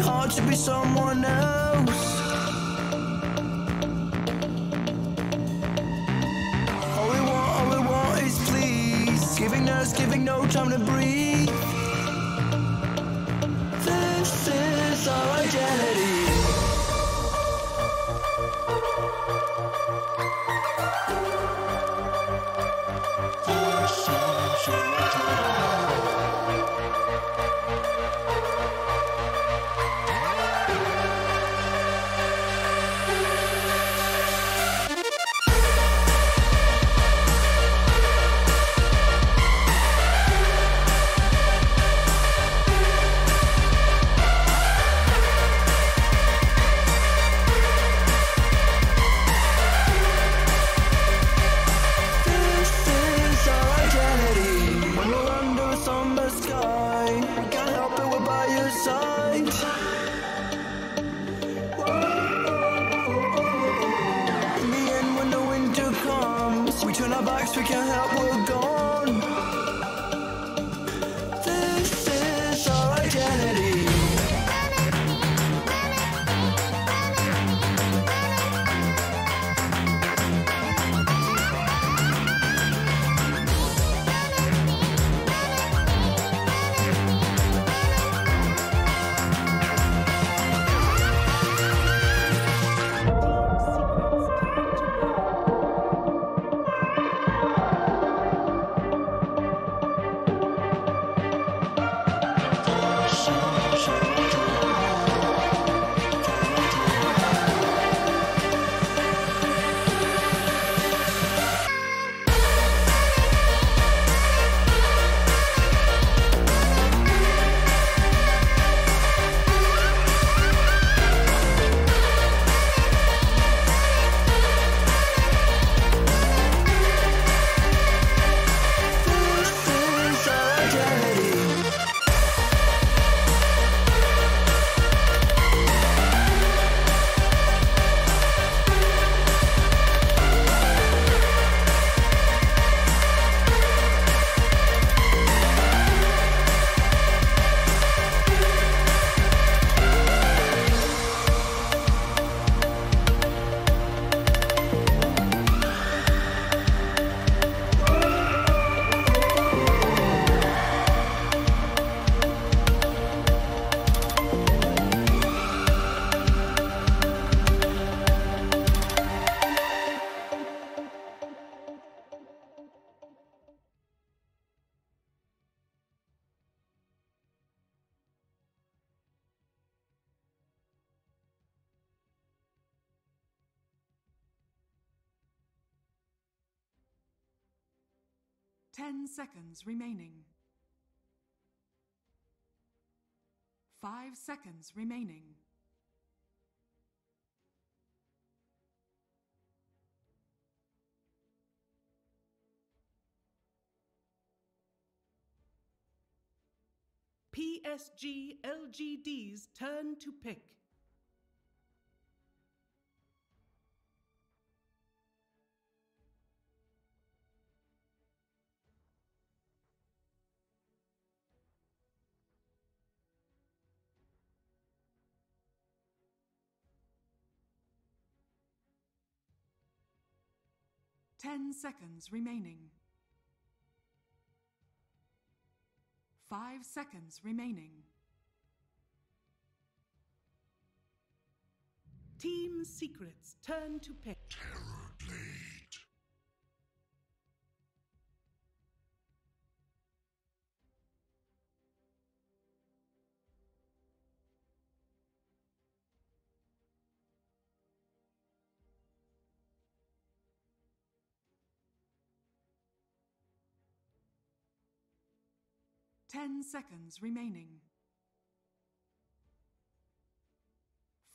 hard to be someone else. All we want is please. Giving us, giving no time to breathe. This is our identity. We can't help, we're gone. This is our identity. 10 seconds remaining. 5 seconds remaining. PSG.LGD's turn to pick. Ten seconds remaining. 5 seconds remaining. Team Secret's turn to pick. Terror Blade. Ten seconds remaining.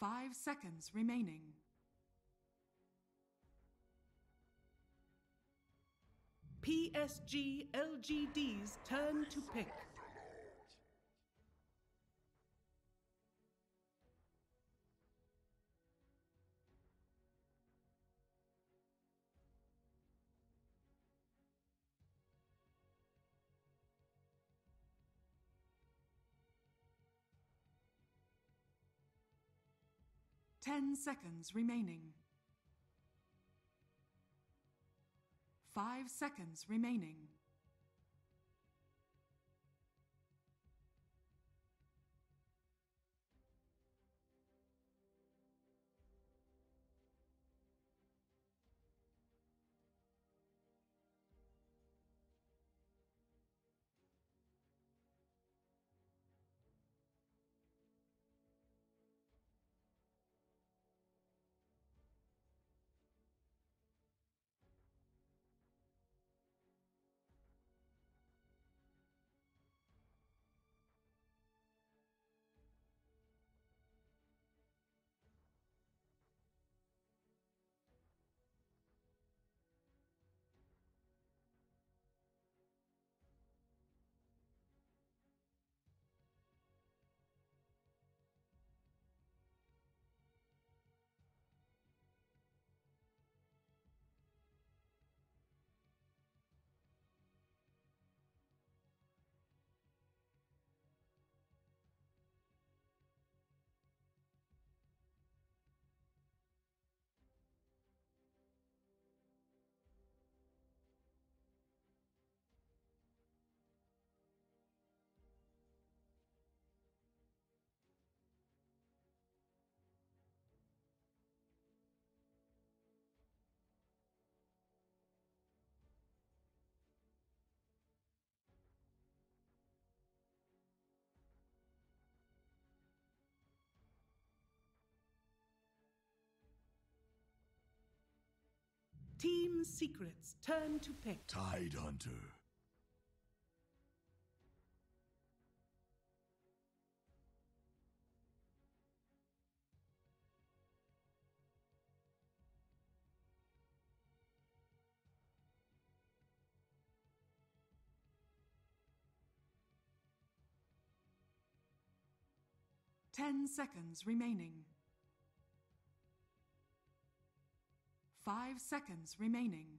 5 seconds remaining. PSG.LGD's turn to pick. 10 seconds remaining. 5 seconds remaining. Team Secrets, turn to pick. Tide Hunter. Ten seconds remaining. 5 seconds remaining.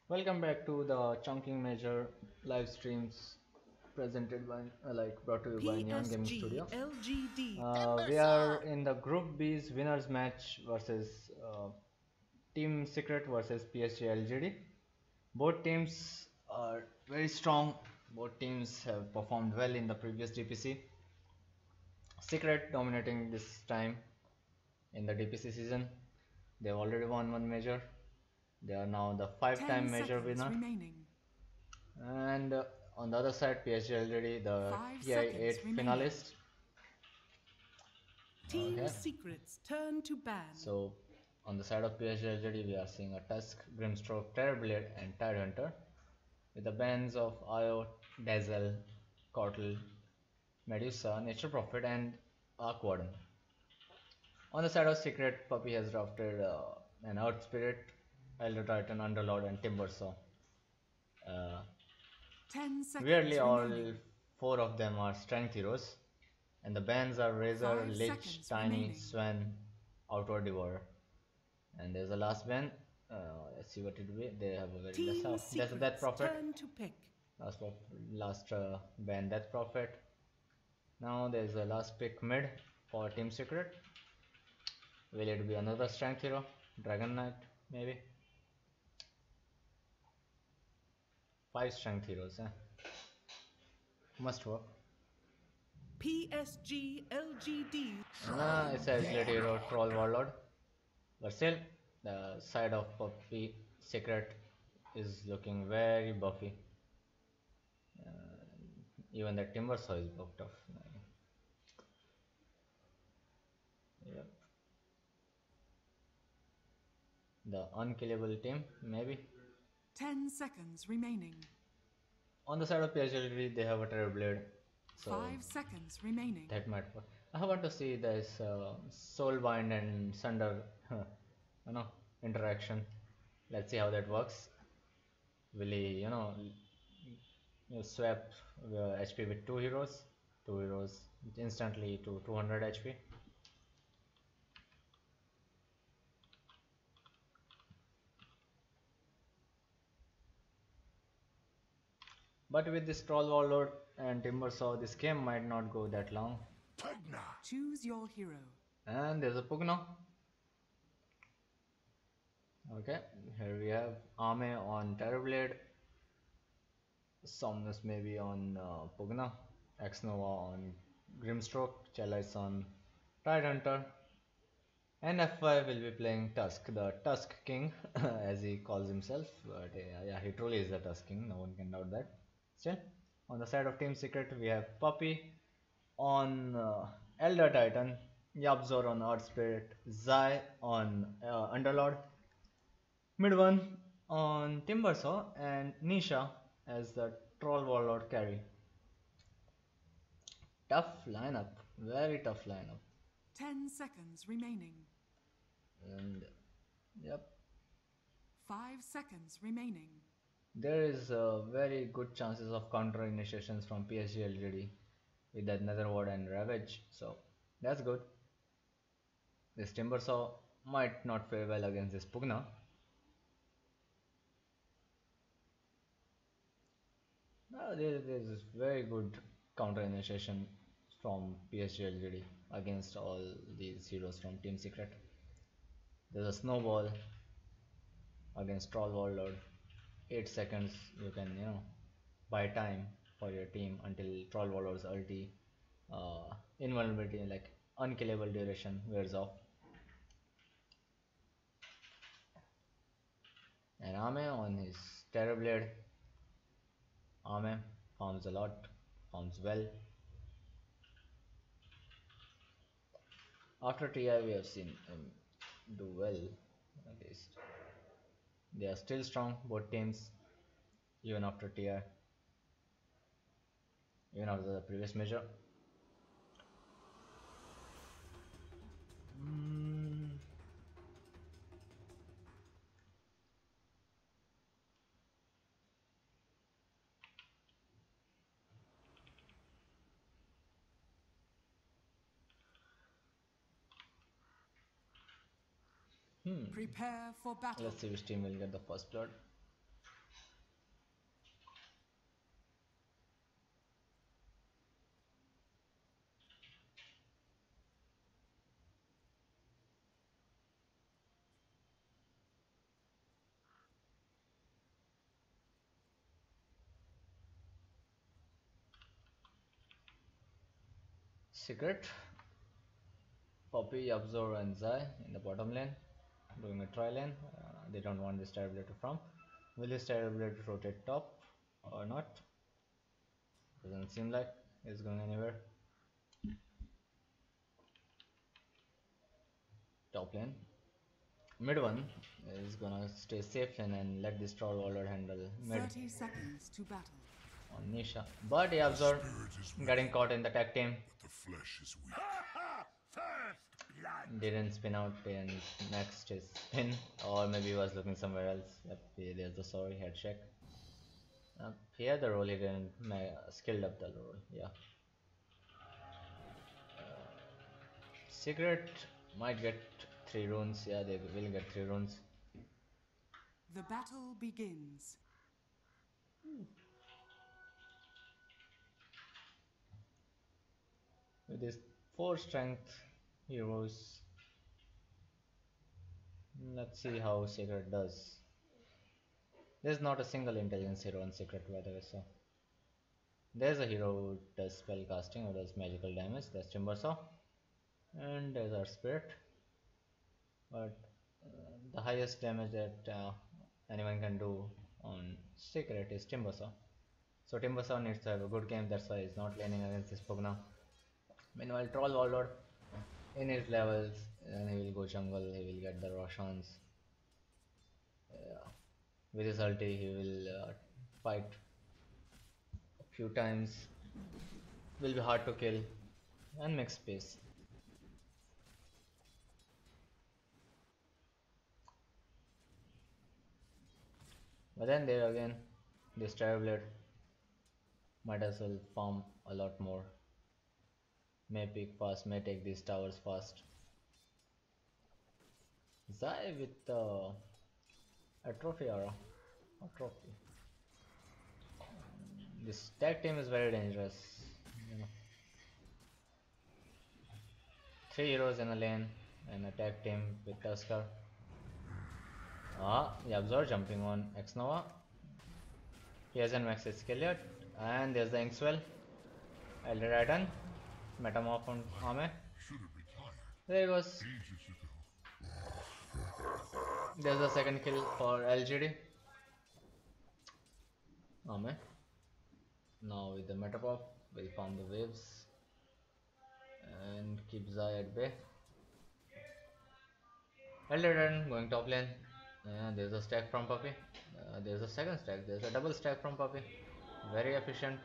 Welcome back to the Chongqing Major live streams presented by, brought to you by Neon Gaming Studio. PSG.LGD. We are in the Group B's winners match versus Team Secret versus PSG.LGD. Both teams are very strong. Both teams have performed well in the previous DPC. Secret dominating this time in the DPC season. They've already won one major. They are now the 5-time major winner. Remaining. And on the other side, PSG.LGD, the TI8 finalist. Team Okay. Secrets, turn to ban. So, on the side of PSG.LGD, we are seeing a Tusk, Grimstroke, Terrorblade, and Tide Hunter with the bans of Io, Dazzle, Cortal, Medusa, Nature Prophet, and Arc Warden. On the side of Secret, Puppy has drafted an Earth Spirit, Elder Titan, Underlord, and Timbersaw. 10 seconds Weirdly, all remaining. 4 of them are strength heroes, and the bans are Razor, 5 Lich, seconds Tiny, remaining. Sven, Outward Devourer. And there's a last ban. Let's see what it will be. They have a very Team less. That's a Death Secrets, Prophet. turn to pick. Last ban, Death Prophet. Now there's a last pick mid for Team Secret. Will it be another strength hero? Dragon Knight, maybe? 5 strength heroes, must work. PSG.LGD. It's a agility hero, Troll Warlord. But still, the side of Puppy Secret is looking very buffy. Even the Timbersaw is buffed off. Yep. The unkillable team, maybe. 10 seconds remaining. On the side of PSG.LGD, they have a Terror Blade, so 5 seconds remaining. that might work. I want to see this Soulbind and Sunder, you know, interaction. Let's see how that works. Will he, swap HP with two heroes instantly to 200 HP. But with this Troll Warlord and Timbersaw, this game might not go that long. Choose your hero. And there's a Pugna. Okay, here we have Ame on Terrorblade, Somnus maybe on Pugna, Exnova on Grimstroke, Chalice on Tidehunter, and F5 will be playing Tusk, the Tusk King as he calls himself. But yeah, he truly is the Tusk King, no one can doubt that. Still, on the side of Team Secret, we have Puppy on Elder Titan, Yabzor on Earth Spirit, Zai on Underlord, mid one on Timbersaw, and Nisha as the Troll Warlord carry. Tough lineup, very tough lineup. 10 seconds remaining. And yep, 5 seconds remaining. there is very good chances of counter initiations from PSG.LGD with that Netherward and Ravage, so that's good. This Timbersaw might not fare well against this Pugna. There's very good counter initiation from PSG.LGD against all these heroes from Team Secret. There's a snowball against Troll Warlord. 8 seconds you can buy time for your team until Troll Warlord's ulti invulnerability, like unkillable duration, wears off. And Ame on his Terror Blade. Ame farms a lot, farms well. After TI we have seen him do well, at least. They are still strong, both teams, even after TI, even after the previous measure. Prepare for battle. Let's see which team will get the first blood. Secret, Poppy, Absor and Zai in the bottom lane, doing a try lane. They don't want this Terror to farm. Will this Terror to rotate top or not? Doesn't seem like it's going anywhere. Top lane. Mid one is gonna stay safe lane and let this Troll Warlord handle mid 30 seconds to battle. on Nisha. But Absor getting caught in the tag team. The flesh is weak. Didn't spin out, and next is spin, or maybe he was looking somewhere else. Yep, there's the sorry head check. He had the role, he didn't skilled up the role. Yeah. Secret might get 3 runes. Yeah, they will get 3 runes. The battle begins. With his 4 strength heroes, let's see how Secret does. There's not a single intelligence hero on Secret, by the way, so there's a hero who does spell casting or does magical damage, that's Timbersaw, and there's our Spirit. But the highest damage that anyone can do on Secret is Timbersaw. So Timbersaw needs to have a good game, that's why he's not laning against this Pugna. Meanwhile, Troll Warlord in his levels, and he will go jungle, he will get the Roshans. With his ulti, he will fight few times will be hard to kill and make space. But then there again, this Terrorblade might as well farm a lot more. May pick fast, may take these towers fast. Zai with atrophy aura. Atrophy. This tag team is very dangerous. You know. 3 heroes in a lane and a tag team with Tusker. Yabzor jumping on X Nova. He hasn't maxed his skill yet. And there's the Inkswell. Elder Titan. Metamorph on Ame. There he goes. There's the second kill for LGD. Ame. Now with the Metapop, we'll farm the waves and keep Zai at bay. Elder Titan going top lane. There's a stack from Puppy. There's a second stack. There's a double stack from Puppy. Very efficient.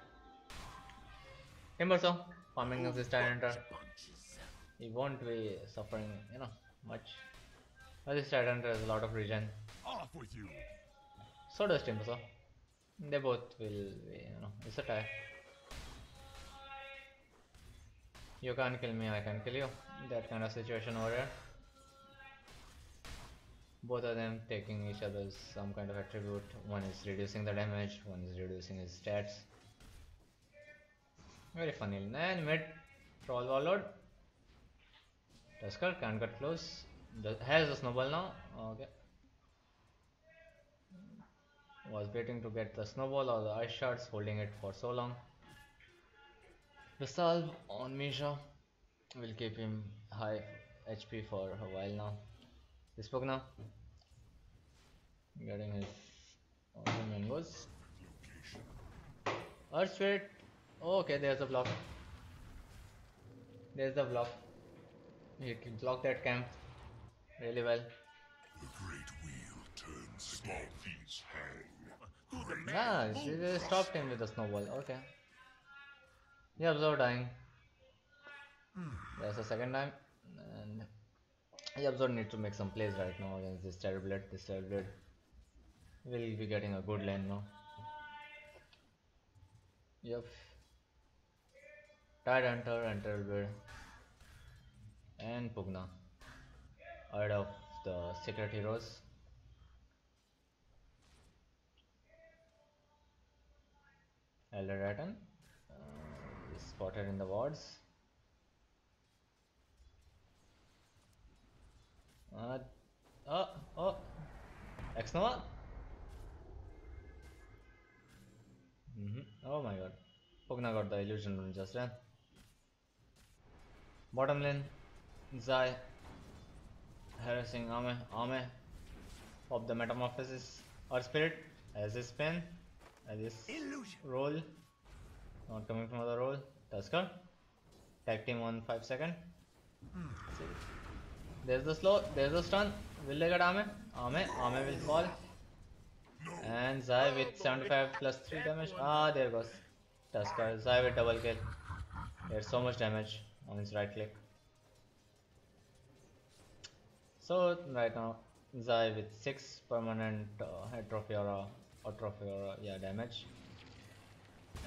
Timbersaw farming this Tyranitar. He won't be suffering, much. But this Tyranitar has a lot of regen. Off with you. So does Timbersaw. They both will be, it's a tie. You can't kill me, I can kill you. That kind of situation over here. Both of them taking each other's some kind of attribute. One is reducing the damage, one is reducing his stats. Very funny. And mid, Troll Warlord. Tusker can't get close. Has a snowball now. Okay. Was waiting to get the snowball or the ice shards, holding it for so long. The salve on Misha will keep him high HP for a while now. This Pugna getting his awesome mangoes. Earth Spirit. Oh, okay, there's a block. There's the block. He can block that camp really well. The great wheel turns small feet hang. Ah, she stopped him with the snowball. Okay. He observed dying. That's the second time. And he observed need to make some plays right now against this Terrorblade. This Terrorblade will be getting a good lane now. Yep. Tide Hunter and Terrorblade and Pugna ahead of the secret heroes. Elder Titan is spotted in the wards. X Nova. Oh my god. Pugna got the illusion rune just then. Bottom lane, Zai harassing Ame. Ame of the metamorphosis or spirit as his pen, as his roll. Not coming from the roll. Tusker. Tag team on 5 seconds. There's the slow, there's the stun. Will they get Ame? Ame will fall. And Zai with 75 plus 3 damage. There goes Tusker. Zai with double kill. There's so much damage on his right click. So right now Zai with 6 permanent atrophy aura, damage.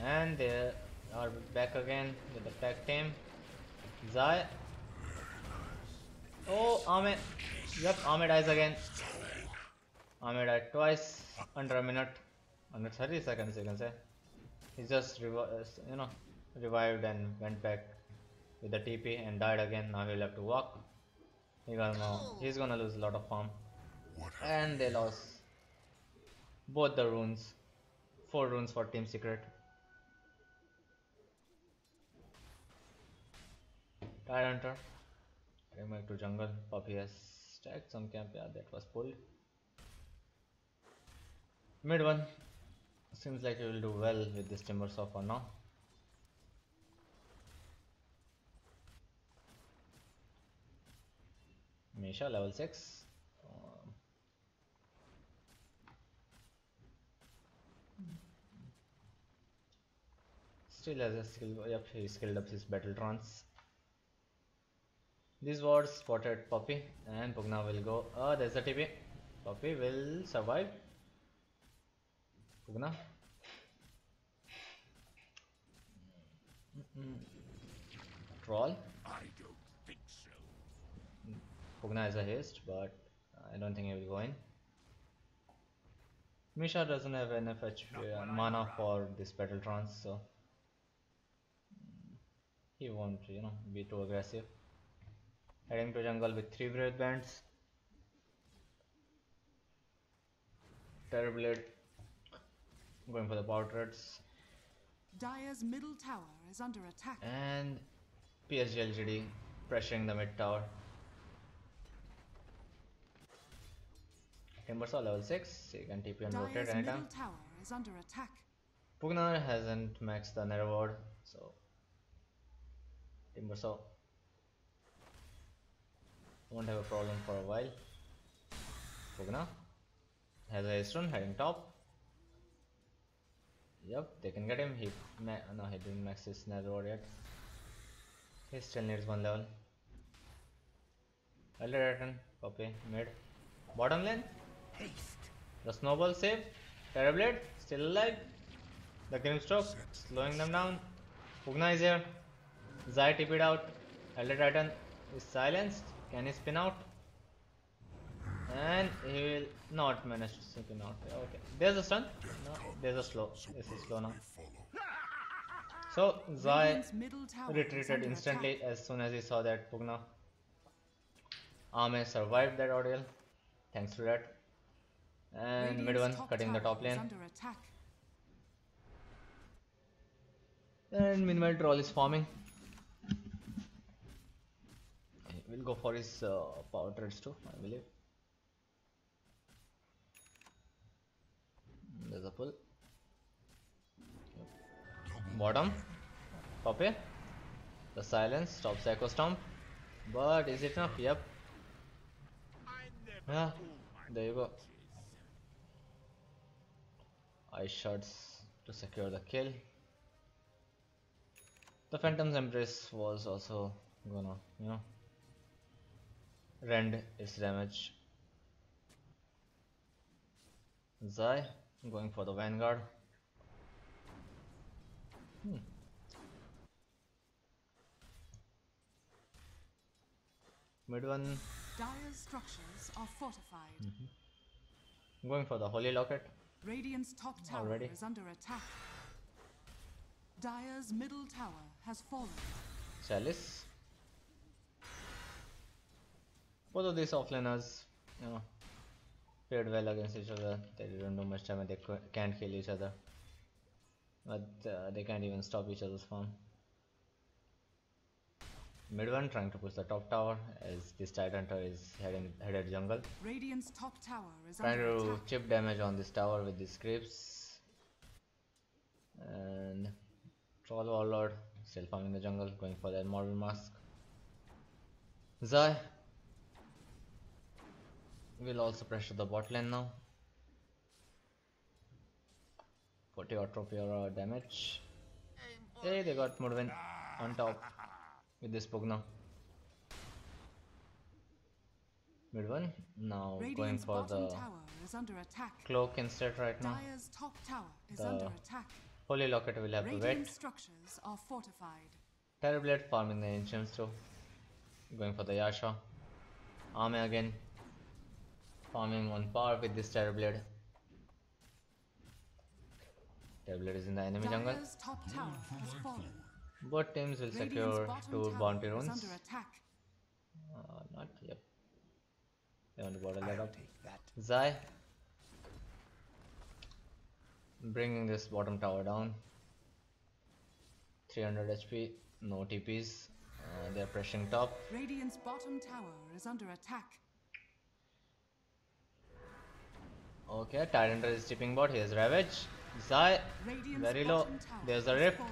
And they are back again with the tag team. Zai. Oh, Ame. Yep, Ame dies again. Ame died twice under a minute, under 30 seconds you can say. He just revived and went back with the TP and died again. Now he'll have to walk. He's gonna lose a lot of farm. And they lost both the runes. 4 runes for Team Secret. Tide Hunter. Getting back to jungle. Puppy has stacked some camp. Yeah, that was pulled. Mid one. Seems like he will do well with this Timbersaw for now. Misha level 6. Still has a skill. Yep, he skilled up his battle trance. These wards spotted Poppy, and Pugna will go. Oh, there's a TP. Poppy will survive. Pugna. Troll. I don't think so. Pugna is a haste, but I don't think he will go in. Misha doesn't have enough HP, mana for this battle trance, so he won't, be too aggressive. Heading to jungle with 3 Brave Bands. Terrorblade going for the power turrets. Dire's middle tower is under attack. And PSG.LGD pressuring the mid tower. Timbersaw level 6, he can TP and rotate Dire's anytime. middle tower is under attack. Pugna hasn't maxed the narrow ward, so Timbersaw won't have a problem for a while. Pugna has a haste rune heading top. Yep, they can get him. No, he didn't max his narrow ward yet. He still needs 1 level. Elder Titan, Poppy, mid. Bottom lane. The snowball save. Terrorblade still alive. The Grimstroke slowing them down. Pugna is here. Zai TP'd out. Elder Titan is silenced. Can he spin out? And he will not manage to spin out. Okay. There's a stun. No, there's a slow. This is slow now. So Zai Radiant's middle tower is retreated under instantly attack. as soon as he saw that Pugna Ame survived that ordeal. Thanks to that. And mid Radiant's one cutting the tower top is lane. under attack. And meanwhile Troll is farming. He will go for his power turrets too, I believe. There's a pull. Bottom. Poppy. The silence stops Echo Stomp. But is it enough? Yep. Yeah, there you go. Ice shards to secure the kill. The Phantom's Embrace was also gonna, rend its damage. Zai going for the Vanguard. Mid one Dire's structures are fortified. going for the Holy Locket. Radiant's top tower Already. is under attack. Dire's middle tower has fallen. Chalice. Both of these offlaners, played well against each other. They didn't do much damage. They can't kill each other, but they can't even stop each other's farm. Mid one trying to push the top tower as this Tidehunter is headed jungle. Radiant's top tower is Trying under to attack. chip damage on this tower with these creeps. And Troll Warlord still farming the jungle, going for that Morbid Mask. Zai will also pressure the bot lane now. 40 odd trophy or damage. Hey, they got Mudvayne on top with this Pugna. Mid one now going Radiant's for bottom the tower is under attack. cloak instead right now. Dire's top tower is The under attack. Holy Locket will have to Radiant wait. structures are fortified. Terrorblade farming the ancients too. Going for the Yasha. Ame again. Farming on par with this Terrorblade. Terrorblade is in the enemy jungle. Dire's top tower has fallen. Both teams will Radiant's secure bottom 2 tower bounty is runes. under attack. Not yet. They want to bottle that up. Zai bringing this bottom tower down. 300 HP, no TPs. They're pressuring top. Radiant's bottom tower is under attack. Okay, Tidehunter is tipping bot. Here's Ravage. Zai Radiant's very low. bottom tower There's a has rip. fallen.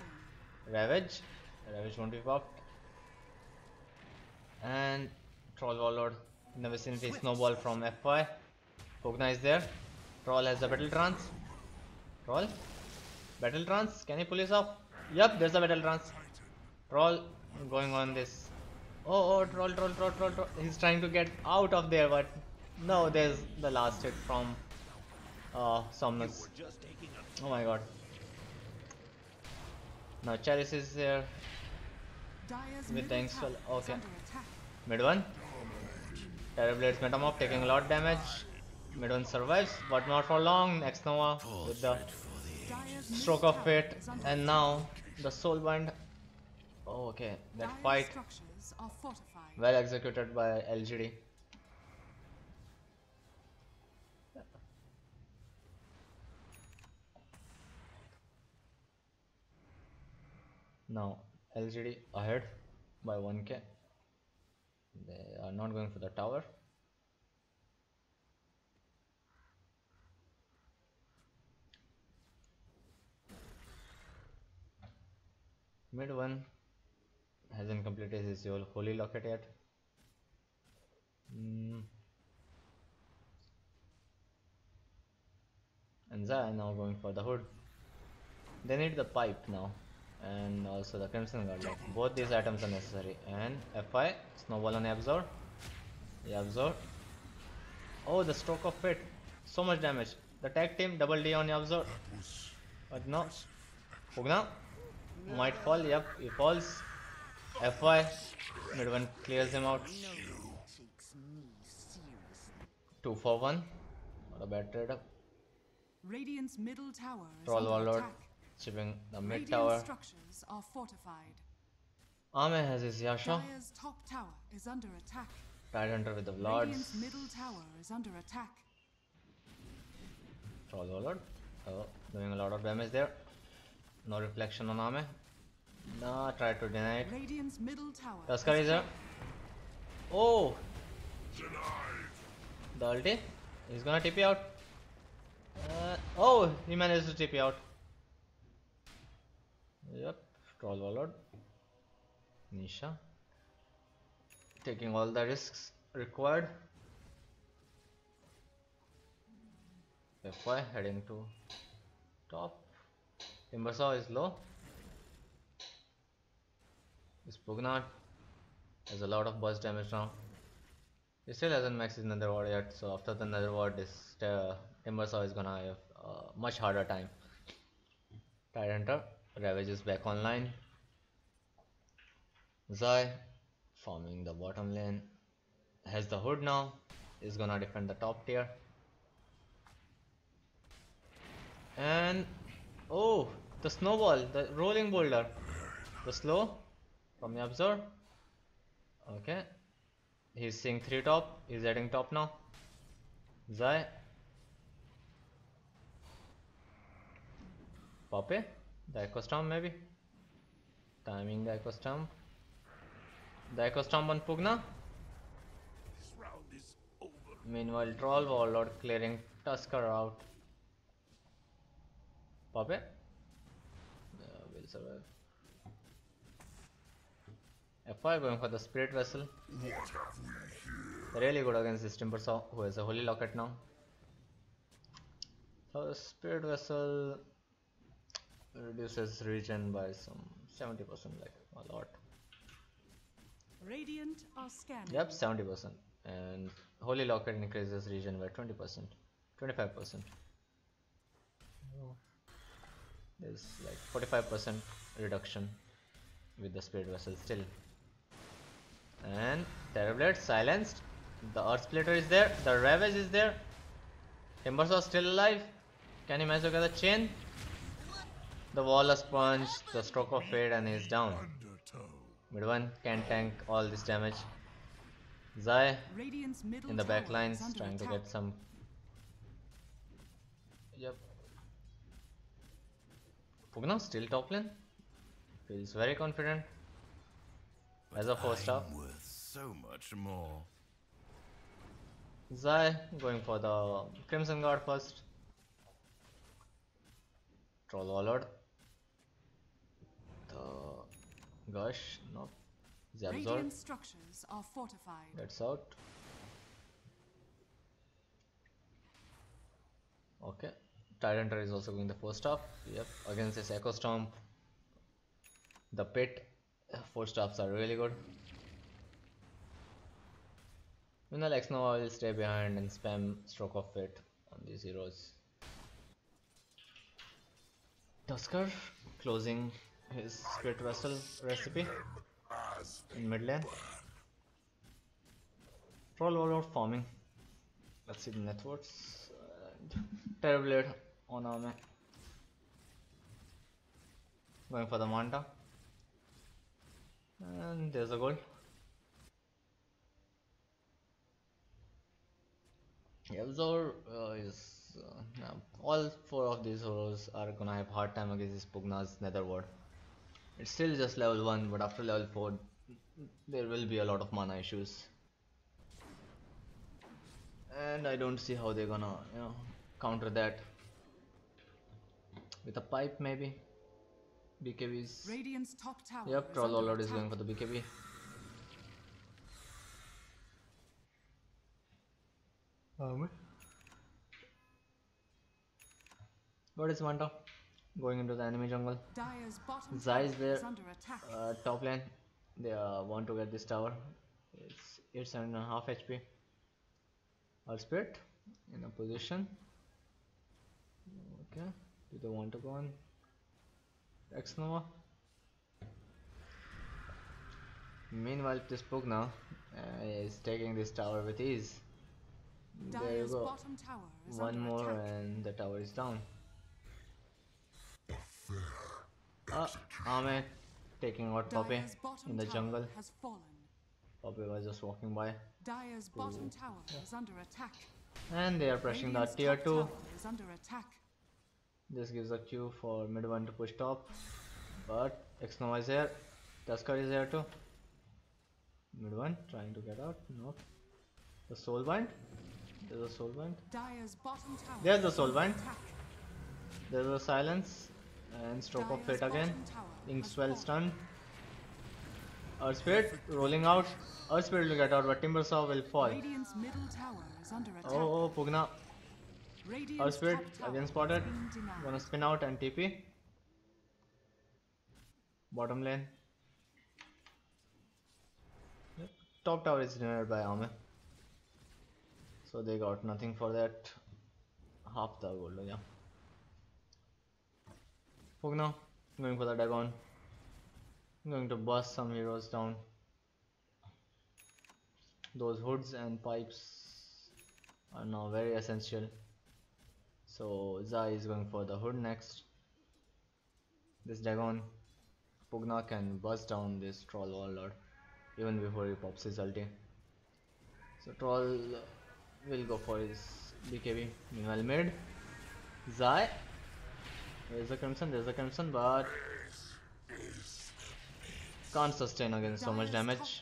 Ravage. Ravage won't be popped. And Troll Warlord in the vicinity. Snowball from FY. Pugna is there. Troll has the battle trance. Troll. Battle trance. Can he pull this off? Yep, there's a battle trance. Troll going on this. Oh, troll. He's trying to get out of there, but no, there's the last hit from Somnus. Oh my god. Now Chalice is there Dire's with the middle Inkspell. tower is Okay. under attack. Mid one. Terrorblades Metamorph taking a lot damage. Mid one survives, but not for long. Next Nova with the Dire's Stroke middle of tower Fate, is under and attack. now the Soulbind. Oh, okay, that Dire's fight structures are fortified. well executed by LGD. Now LGD ahead by 1k. They are not going for the tower. Mid one hasn't completed his holy locket yet. And Zaya now going for the hood. They need the pipe now, and also the Crimson Guard. Like both these items are necessary. And FI snowball on Absorb. Absorb. Oh, the Stroke of Fate. So much damage. The tag team double D on Absorb. But no. Pugna might fall. Yep, he falls. FY. Mid one clears him out. 2 for 1. Not a bad trade up. Radiant's middle tower is Troll under Warlord attack. chipping the mid Radiant tower. structures are fortified. Ame has his Yasha. Dire's top tower is under attack. Tidehunter with the Lords. Radiant's middle tower is under attack. Troll Warlord. Oh, doing a lot of damage there. No reflection on Ame. Nah, try to deny it. Radiant's middle tower. Tuskar is there. Oh! The ulti. He's gonna TP out. Oh! He managed to TP out. Yep. Troll Warlord. Nisha. Taking all the risks required. FY heading to top. Timbersaw is low. This Pugna has a lot of burst damage now. He still hasn't maxed his Nether Ward yet, so after the Nether Ward, this Timbersaw is gonna have a much harder time. Tidehunter, Ravage is back online. Zai farming the bottom lane. Has the hood now. Is gonna defend the top tier. And oh, the snowball, the rolling boulder, the slow from the Absorb. Okay, he's seeing 3 top. He's heading top now. Zai, Poppy, the Echo Storm maybe. Timing the Echo Storm. The Echo Storm on Pugna. This round is over. Meanwhile, Troll Warlord clearing Tusker out. Poppy will survive. FI going for the Spirit Vessel. Really good against this Timbersaw, who has a Holy Locket now. So Spirit Vessel reduces regen by some 70%, like a lot. Radiant are scanning. Yep, 70%. And Holy Locket increases regen by 20%, 25%. There's like 45% reduction with the Spirit Vessel still. And Terrorblade silenced. The Earth Splitter is there. The Ravage is there. Timbersaw still alive. Can he manage to get the chain? The Wall of Sponge, the Stroke of Fate, and he's down. Mid one can tank all this damage. Zai Radiant's middle in the tower back lines is under trying to attack. get some. Yep. Pugna still top lane. Feels very confident. As a 4-star. I'm worth so much more. Zai going for the Crimson Guard first. Troll Warlord. The Gush, no. The Absorb Radiant structures are fortified. gets out. Okay. Tidehunter is also going the 4-star. Yep. Against this Echo Storm. The pit 4 stops are really good. Meanwhile, X-Nova will stay behind and spam Stroke of Fate on these heroes. Tusker closing his Spirit Vessel recipe in mid lane. Troll Warlord forming. Let's see the net worths. Terrorblade on army. Going for the Manta. And there's a goal. Yevzor is now all 4 of these heroes are gonna have hard time against this Pugna's Netherward. It's still just level 1, but after level 4 there will be a lot of mana issues. And I don't see how they're gonna, counter that. With a pipe maybe? BKB's. Radiant's top tower. Yep, Troll Warlord is going for the BKB. What is Manta? Going into the enemy jungle. Zai is there. Top lane. They want to get this tower. It's 8.5 HP. Our Spirit in a position. Okay. Do they want to go on X-Nova? Meanwhile, this Pugna is taking this tower with ease. There you go. One more and the tower is down. Ahmed taking out Poppy in the jungle. Poppy was just walking by. Dire's bottom tower is under attack. And they are pressing the tier 2. Is under attack. This gives a cue for mid 1 to push top. But X-Nova is here. Tusker is here too. Mid 1 trying to get out. Nope. The Soulbind. There's a Soulbind. There's the Soulbind. There's a Silence. And Stroke of Fate again. Inkswell stun. Our Spirit rolling out. Our Spirit will get out, but Timbersaw will fall. Oh, Pugna. Our Spirit again spotted. Gonna spin out and TP. Bottom lane. Yep. Top tower is denied by Ame. So they got nothing for that. Half the gold, yeah. Pugna going for the Dagon. Going to bust some heroes down. Those hoods and pipes are now very essential. So Zai is going for the hood next. This Dagon, Pugna can bust down this Troll Warlord even before he pops his ulti. So Troll will go for his BKB. Meanwhile mid, Zai. There's a Crimson, but can't sustain against so much damage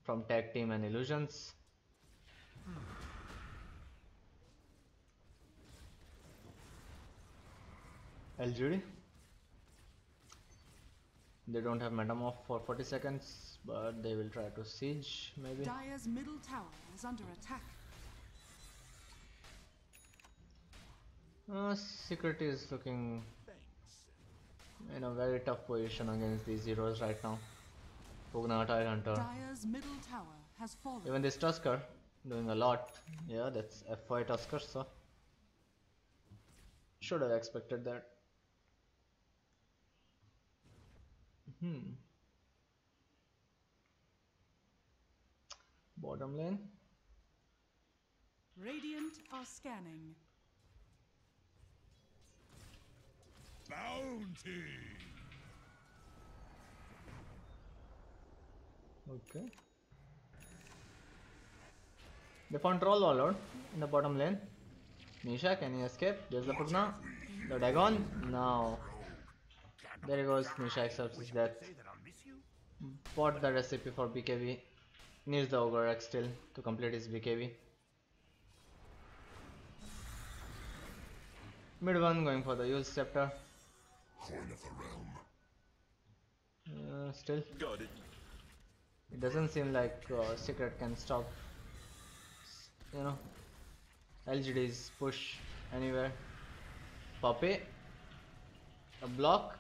from tag team and illusions. LGD. They don't have Metamorph for 40 seconds, but they will try to siege maybe. Dire's middle tower is under attack. Secret is looking in a very tough position against these heroes right now. Pugna, Tire Hunter. Dire's middle tower has fallen. Even this Tusker doing a lot. Yeah, that's F5 Tusker, so should have expected that. Bottom lane. Radiant are scanning. Bounty. Okay. They found Troll Warlord in the bottom lane. Nisha, can he escape? There's the Pugna. The Dagon. Now. There he goes. Nisha accepts his death. Bought the recipe for BKB. Needs the Ogre X still to complete his BKB. Mid 1 going for the Use Scepter. Still. Got it. It doesn't seem like Secret can stop, LGD's push anywhere. Poppy, a block,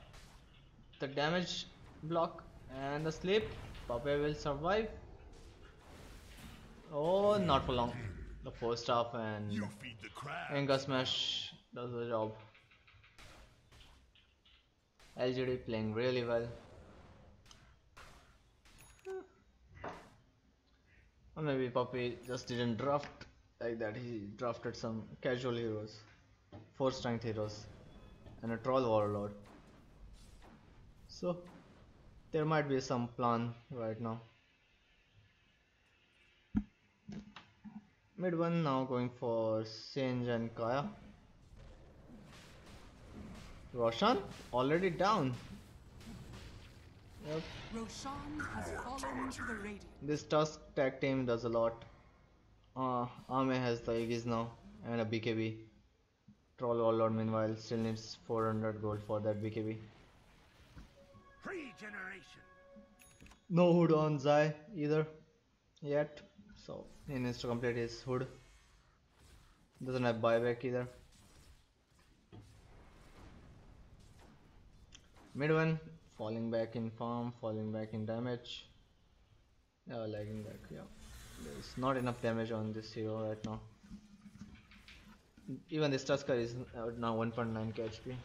the damage block and the sleep. Pape will survive. Oh, not for long. The first half and You feed the crab. Anger Smash does the job. LGD playing really well. Or maybe Puppy just didn't draft like that. He drafted some casual heroes, 4 strength heroes, and a troll warlord. So there might be some plan right now. Mid one now going for Singe and Kaya. Roshan already down. Yep. Roshan has fallen to the Radiant. This Tusk tag team does a lot. Ame has the Aegis now and a BKB. Troll Warlord meanwhile still needs 400 gold for that BKB. Regeneration. No hood on Zai either yet, so he needs to complete his hood. Doesn't have buyback either. Mid one falling back in farm, falling back in damage. Yeah, lagging back. Yeah, there's not enough damage on this hero right now. Even this Tusker is now 1.9k HP.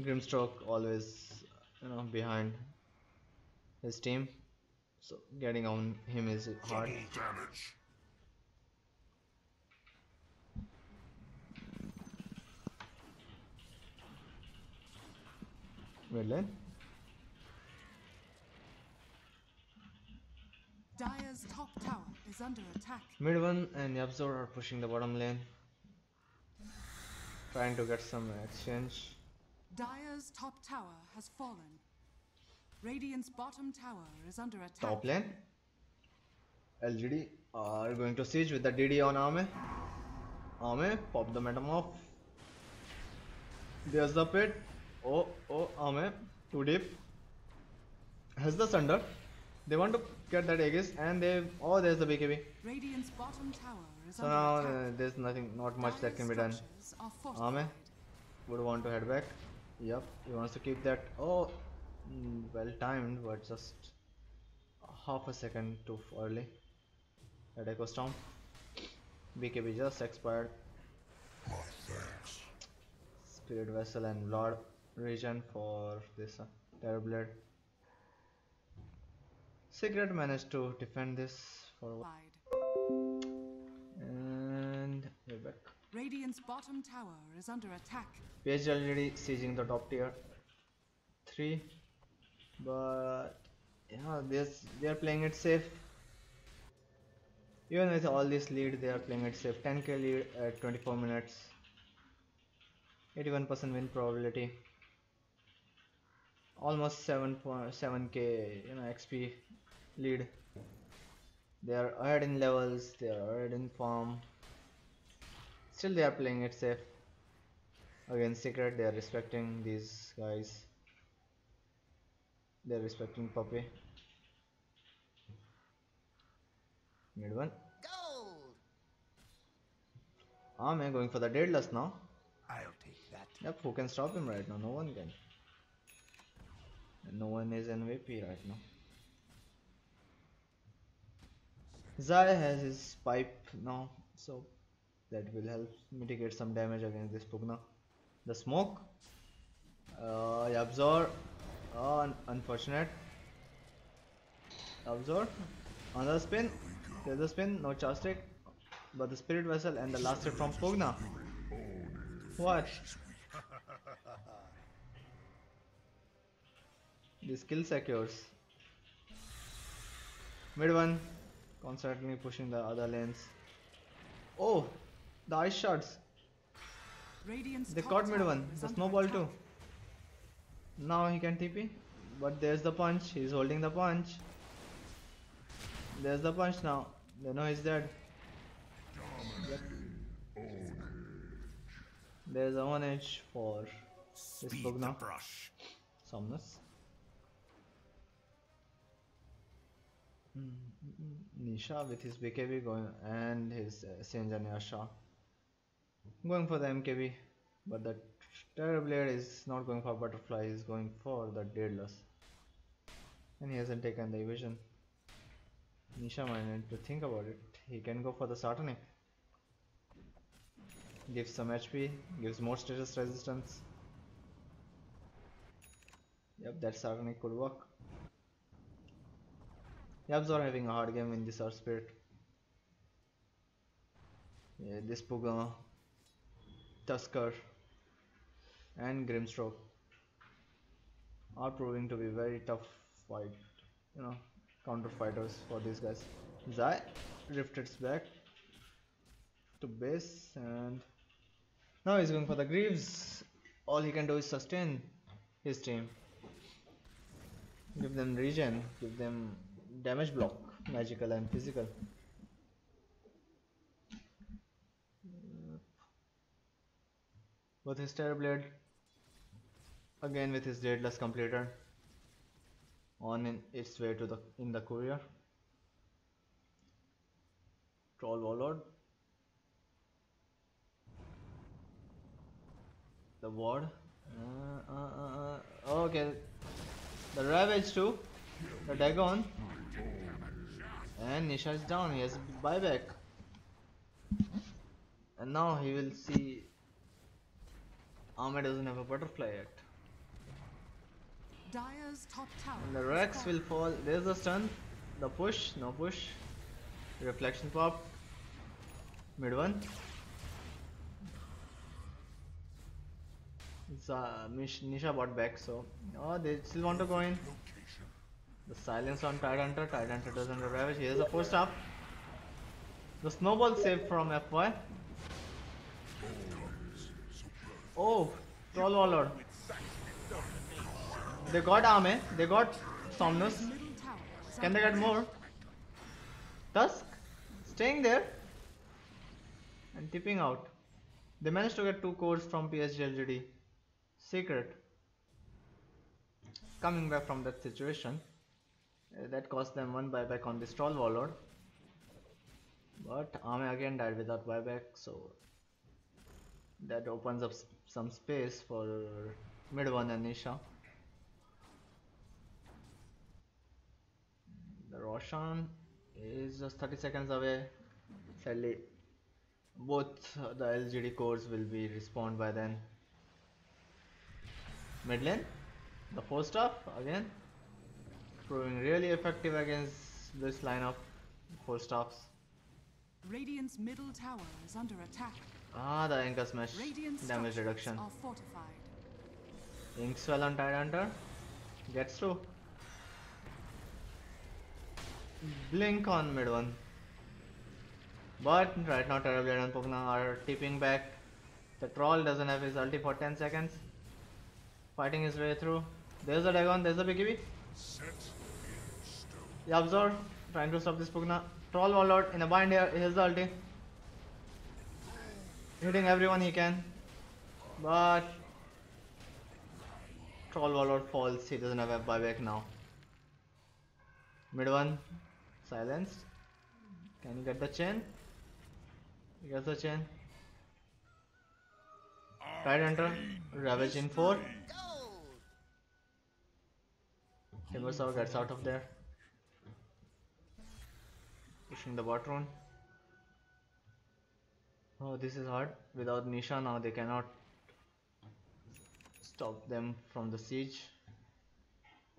Grimstroke always, behind his team, so getting on him is hard. Double damage. Mid lane. Dire's top tower is under attack. Mid one and Yabzor are pushing the bottom lane, trying to get some exchange. Dire's top tower has fallen. Radiant's bottom tower is under attack. Top lane. LGD are going to siege with the DD on Ame. Ame, pop the metamorph. There's the pit. Oh, Ame, too deep. Has the Sunder. They want to get that Aegis and there's the BKB. Radiant's bottom tower is So under now attack. there's not much that Dire's can be done. structures are fortified. Ame would want to head back. Yep, he wants to keep that. Oh, well timed, but just half a second too early. That Echo Storm. BKB just expired. My thanks. Spirit Vessel and Lord region for this Terror Blade. Secret managed to defend this for a while. And we're back. Radiant's bottom tower is under attack. PSG.LGD sieging the top tier 3, but yeah, they are playing it safe. Even with all this lead, they are playing it safe. 10k lead at 24 minutes, 81% win probability, almost 7k XP lead. They are ahead in levels, they are ahead in farm. Still they are playing it safe. Again, Secret, they are respecting these guys. They are respecting Puppy. Mid one. Gold! Ame going for the Daedalus now. I'll take that. Yep, who can stop him right now? No one can. And no one is MVP right now. Zai has his pipe now, so that will help mitigate some damage against this Pugna. The smoke. Absorb. Unfortunate. Absorb. Another spin. There's a spin. No chopstick. But the Spirit Vessel and the last hit from Pugna. What? This kill secures. Mid one. Constantly pushing the other lanes. Oh! The ice shots. Radiant's They top caught mid tower one. is The under snowball attack. too. Now he can TP. But there's the punch. He's holding the punch. There's the punch now. They know he's dead. Yep. There's a 1H for this Speed Pugna. the brush. Somnus. Nisha with his BKB going and his Senja Nyasha going for the MKB, but that Terrorblade is not going for butterfly, he is going for the Daedalus. And he hasn't taken the evasion. Nisha might need to think about it. He can go for the Satanic. Gives some HP, gives more status resistance. Yep, that Satanic could work. Yabs are having a hard game in this Earth Spirit. Yeah, this Pugma, Tusker, and Grimstroke are proving to be very tough fight, counter fighters for these guys. Zai drifts back to base and now he's going for the Greaves. All he can do is sustain his team. Give them regen, give them damage block, magical and physical. With his Terrorblade, again with his Daedalus completed, on in its way to the courier. Troll Warlord. The ward. Okay. The Ravage too. The Dagon. And Nisha is down. He has a buyback. And now he will see. Army doesn't have a butterfly yet. Dire's top tower. And the Rex will fall. There's the stun. The push. No push. Reflection pop. Mid one. Nisha bought back, so they still want to go in. The silence on Tidehunter. Tidehunter doesn't have Ravage. He has a post up. The snowball save from FY. Oh, Troll Warlord. They got Ame. They got Somnus. Can they get more? Tusk staying there and tipping out. They managed to get 2 cores from PSG.LGD. Secret. Coming back from that situation. That cost them 1 buyback on this Troll Warlord. But Ame again died without buyback, so that opens up some space for mid 1 and Nisha. The Roshan is just 30 seconds away. Sadly, both the LGD cores will be respawned by then. Mid lane, the 4-staff again, proving really effective against this lineup. 4 staffs. Radiant's middle tower is under attack. The anchor smash damage reduction. Are fortified. Inkswell on Tidehunter gets through. Blink on mid 1. But right now Terrorblade and Pugna are tipping back. The Troll doesn't have his ulti for 10 seconds. Fighting his way through. There's a Dagon, there's a BKB. Yabzor trying to stop this Pugna. Troll Warlord in a bind here. Here's the ulti. Hitting everyone he can. But Troll Warlord falls. He doesn't have a buyback now. Mid 1 silenced. Can you get the chain? He gets the chain. Tidehunter. Ravage in 4. Timbersaw gets out of there. Pushing the bot rune. Oh, this is hard. Without Nisha now they cannot stop them from the siege.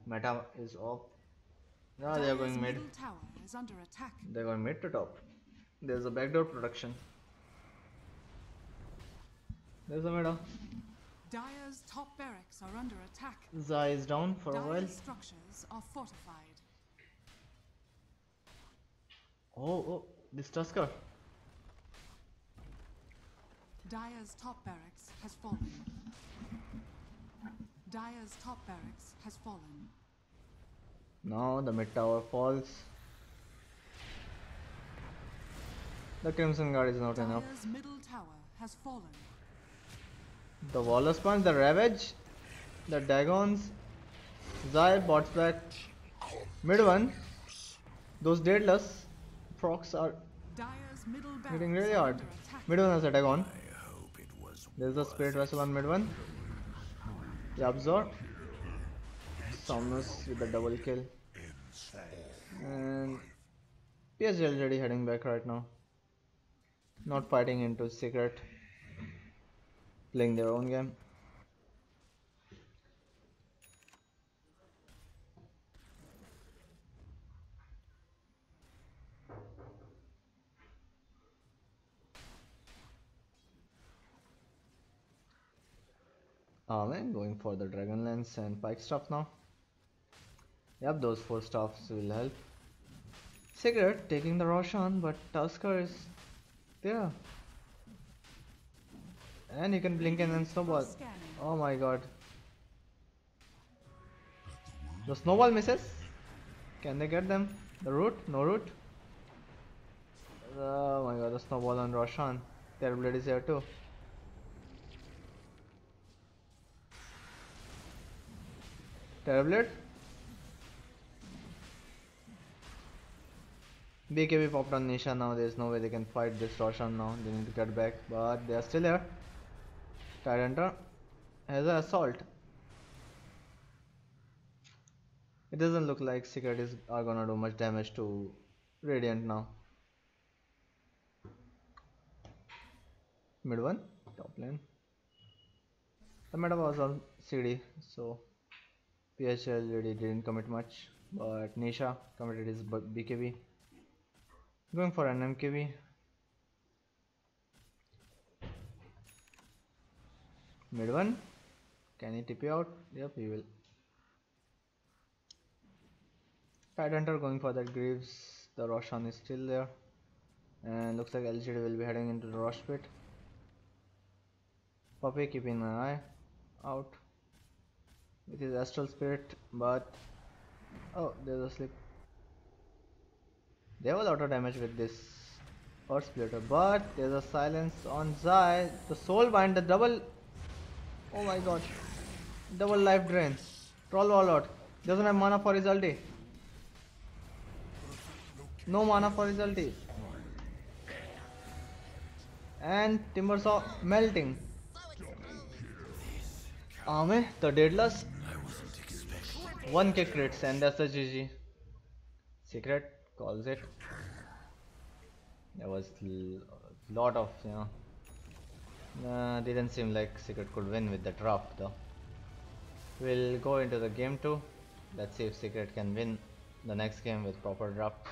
Meta is off. Now they are going mid. Tower is under attack. They are going mid to top. There's a backdoor production. There's a middle. Dire's top barracks are under attack. Zai is down for a while. Dire's structures are fortified. Oh, this Tusker. Dire's top barracks has fallen. Dire's top barracks has fallen. Now the mid tower falls. The Crimson Guard is not enough. Dire's middle tower has fallen. The Wallace Punch, the Ravage, the Dagons, Zai bots back. Mid 1. Those Daedalus procs are Dire's middle hitting barracks really are hard. under attack. Mid 1 has a Dagon. I hope it was There's a Spirit Vessel on mid 1. Absorb. Somnus with the double kill. And PSG already heading back right now. Not fighting into secret. Playing their own game. Man, going for the Dragon Lance and Pike Staff now. Yep, those 4 staffs will help. Secret taking the Roshan, but Tusker is there. And you can blink and then snowball. Oh my god. The snowball misses. Can they get them? The root? No root. Oh my god, the snowball on Roshan. Their blade is here too. Terrorblade. BKB popped on Nisha now. There's no way they can fight this Roshan now. They need to get back, but they are still here. Tyranta has an assault. It doesn't look like Secret are gonna do much damage to Radiant now. Mid one, top lane. The meta was on CD, so PSG.LGD didn't commit much, but Nisha committed his BKB. Going for an MKB. Mid one. Can he TP out? Yep, he will. Tidehunter going for that Greaves. The Roshan is still there. And looks like LGD will be heading into the Rosh pit. Puppy keeping an eye out with his Astral Spirit, but oh, there's a slip. They have a lot of damage with this Earth Splitter, but there's a silence on Zai. The Soul Bind, the double. Oh my god. Double life drain. Troll Warlord. Doesn't have mana for his ulti. No mana for his ulti. And Timbersaw melting. Ame, the Daedalus. 1k crits and that's a GG. Secret calls it. There was lot of, didn't seem like Secret could win with the drop though. We'll go into the game 2. Let's see if Secret can win the next game with proper drops.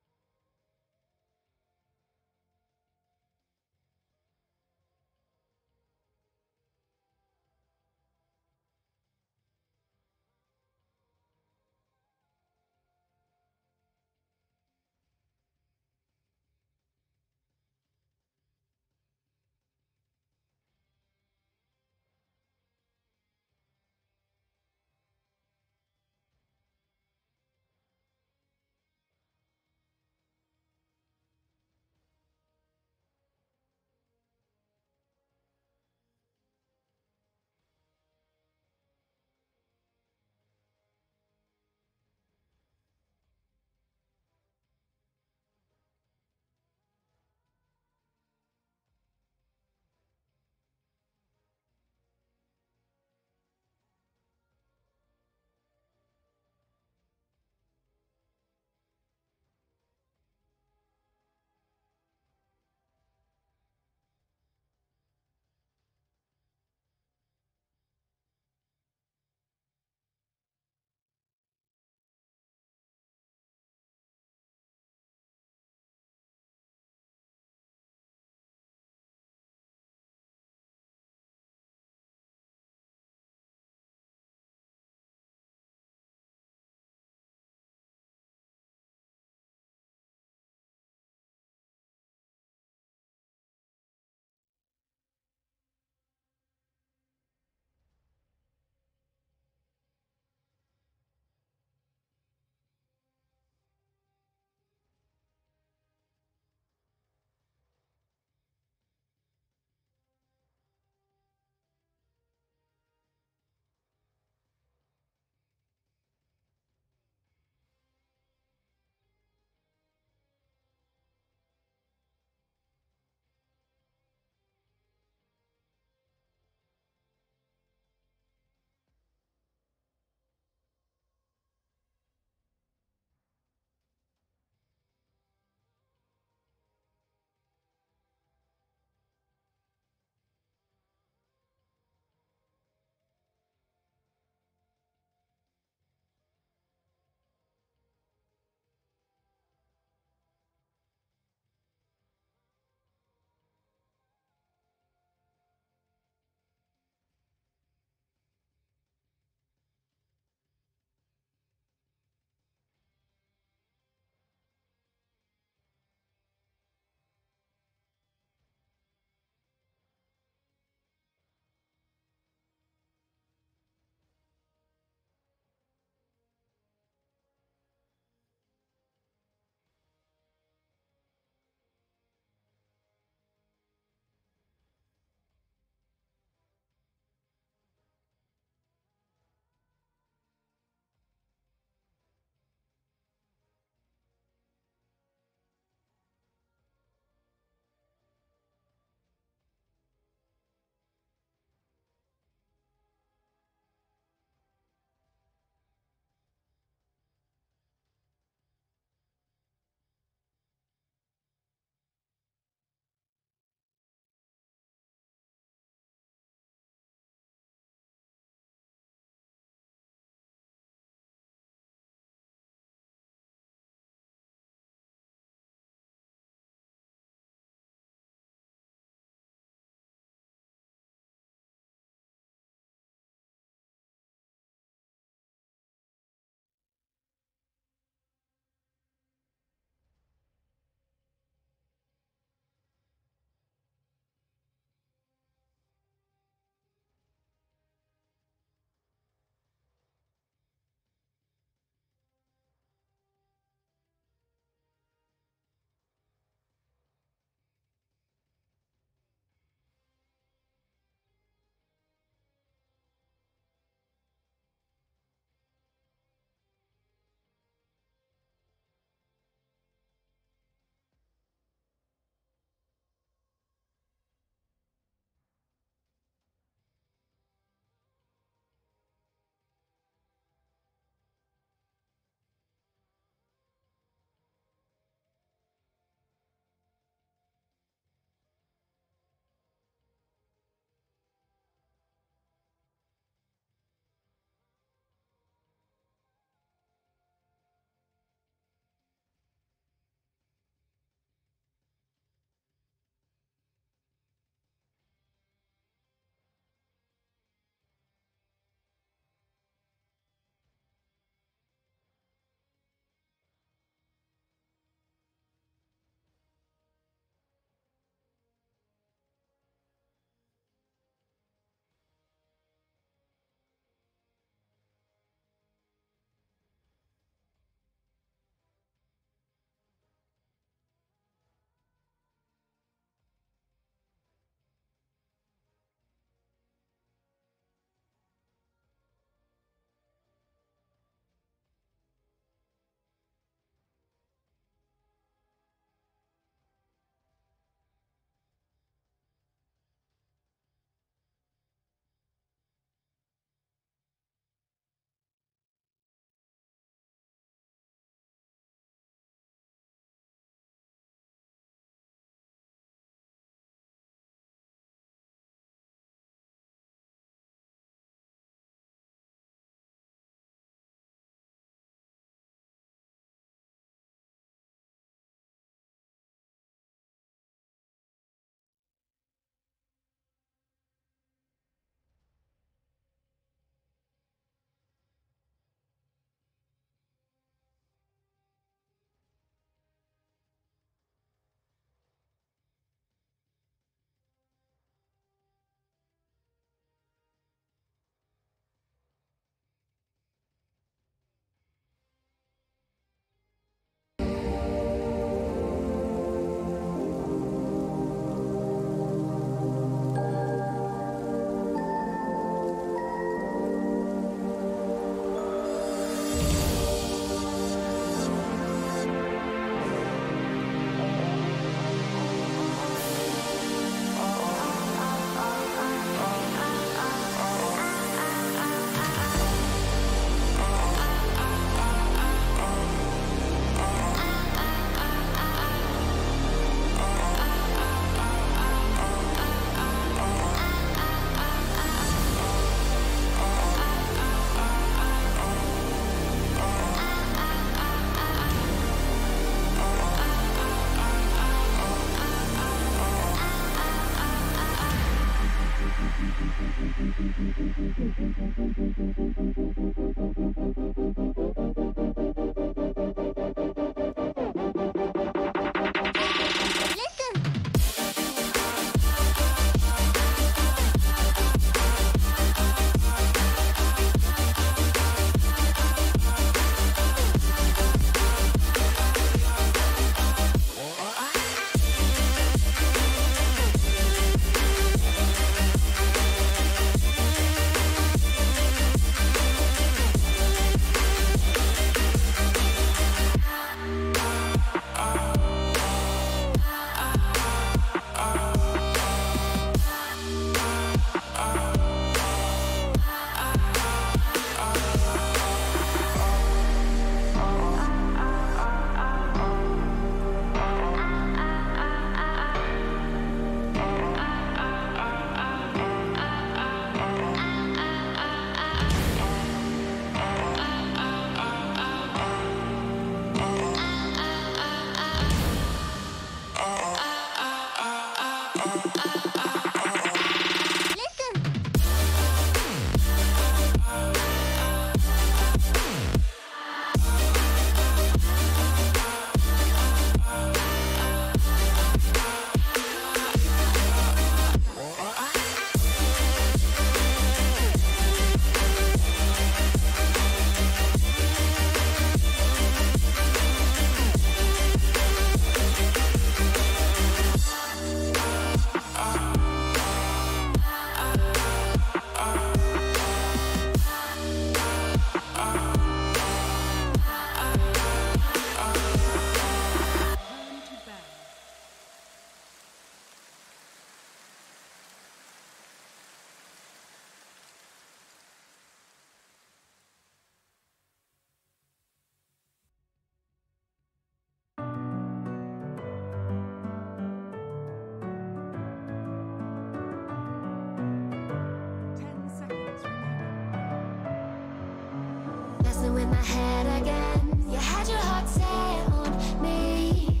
Messing with my head again. You had your heart set on me,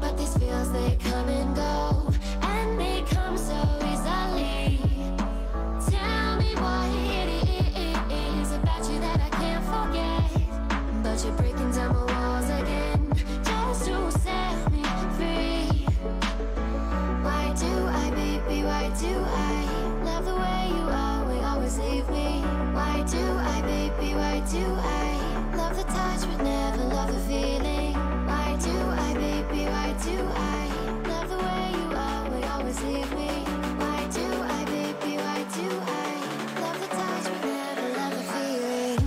but these feels, they come and go, and they come so easily. Tell me what it is about you that I can't forget, but you're breaking down my walls again, just to set me free. Why do I, baby, why do I love the way you always leave me? Why do I, baby, why do I love the touch but never love the feeling? Why do I, baby, why do I love the way you always leave me? Why do I, baby, why do I love the touch but never love the feeling?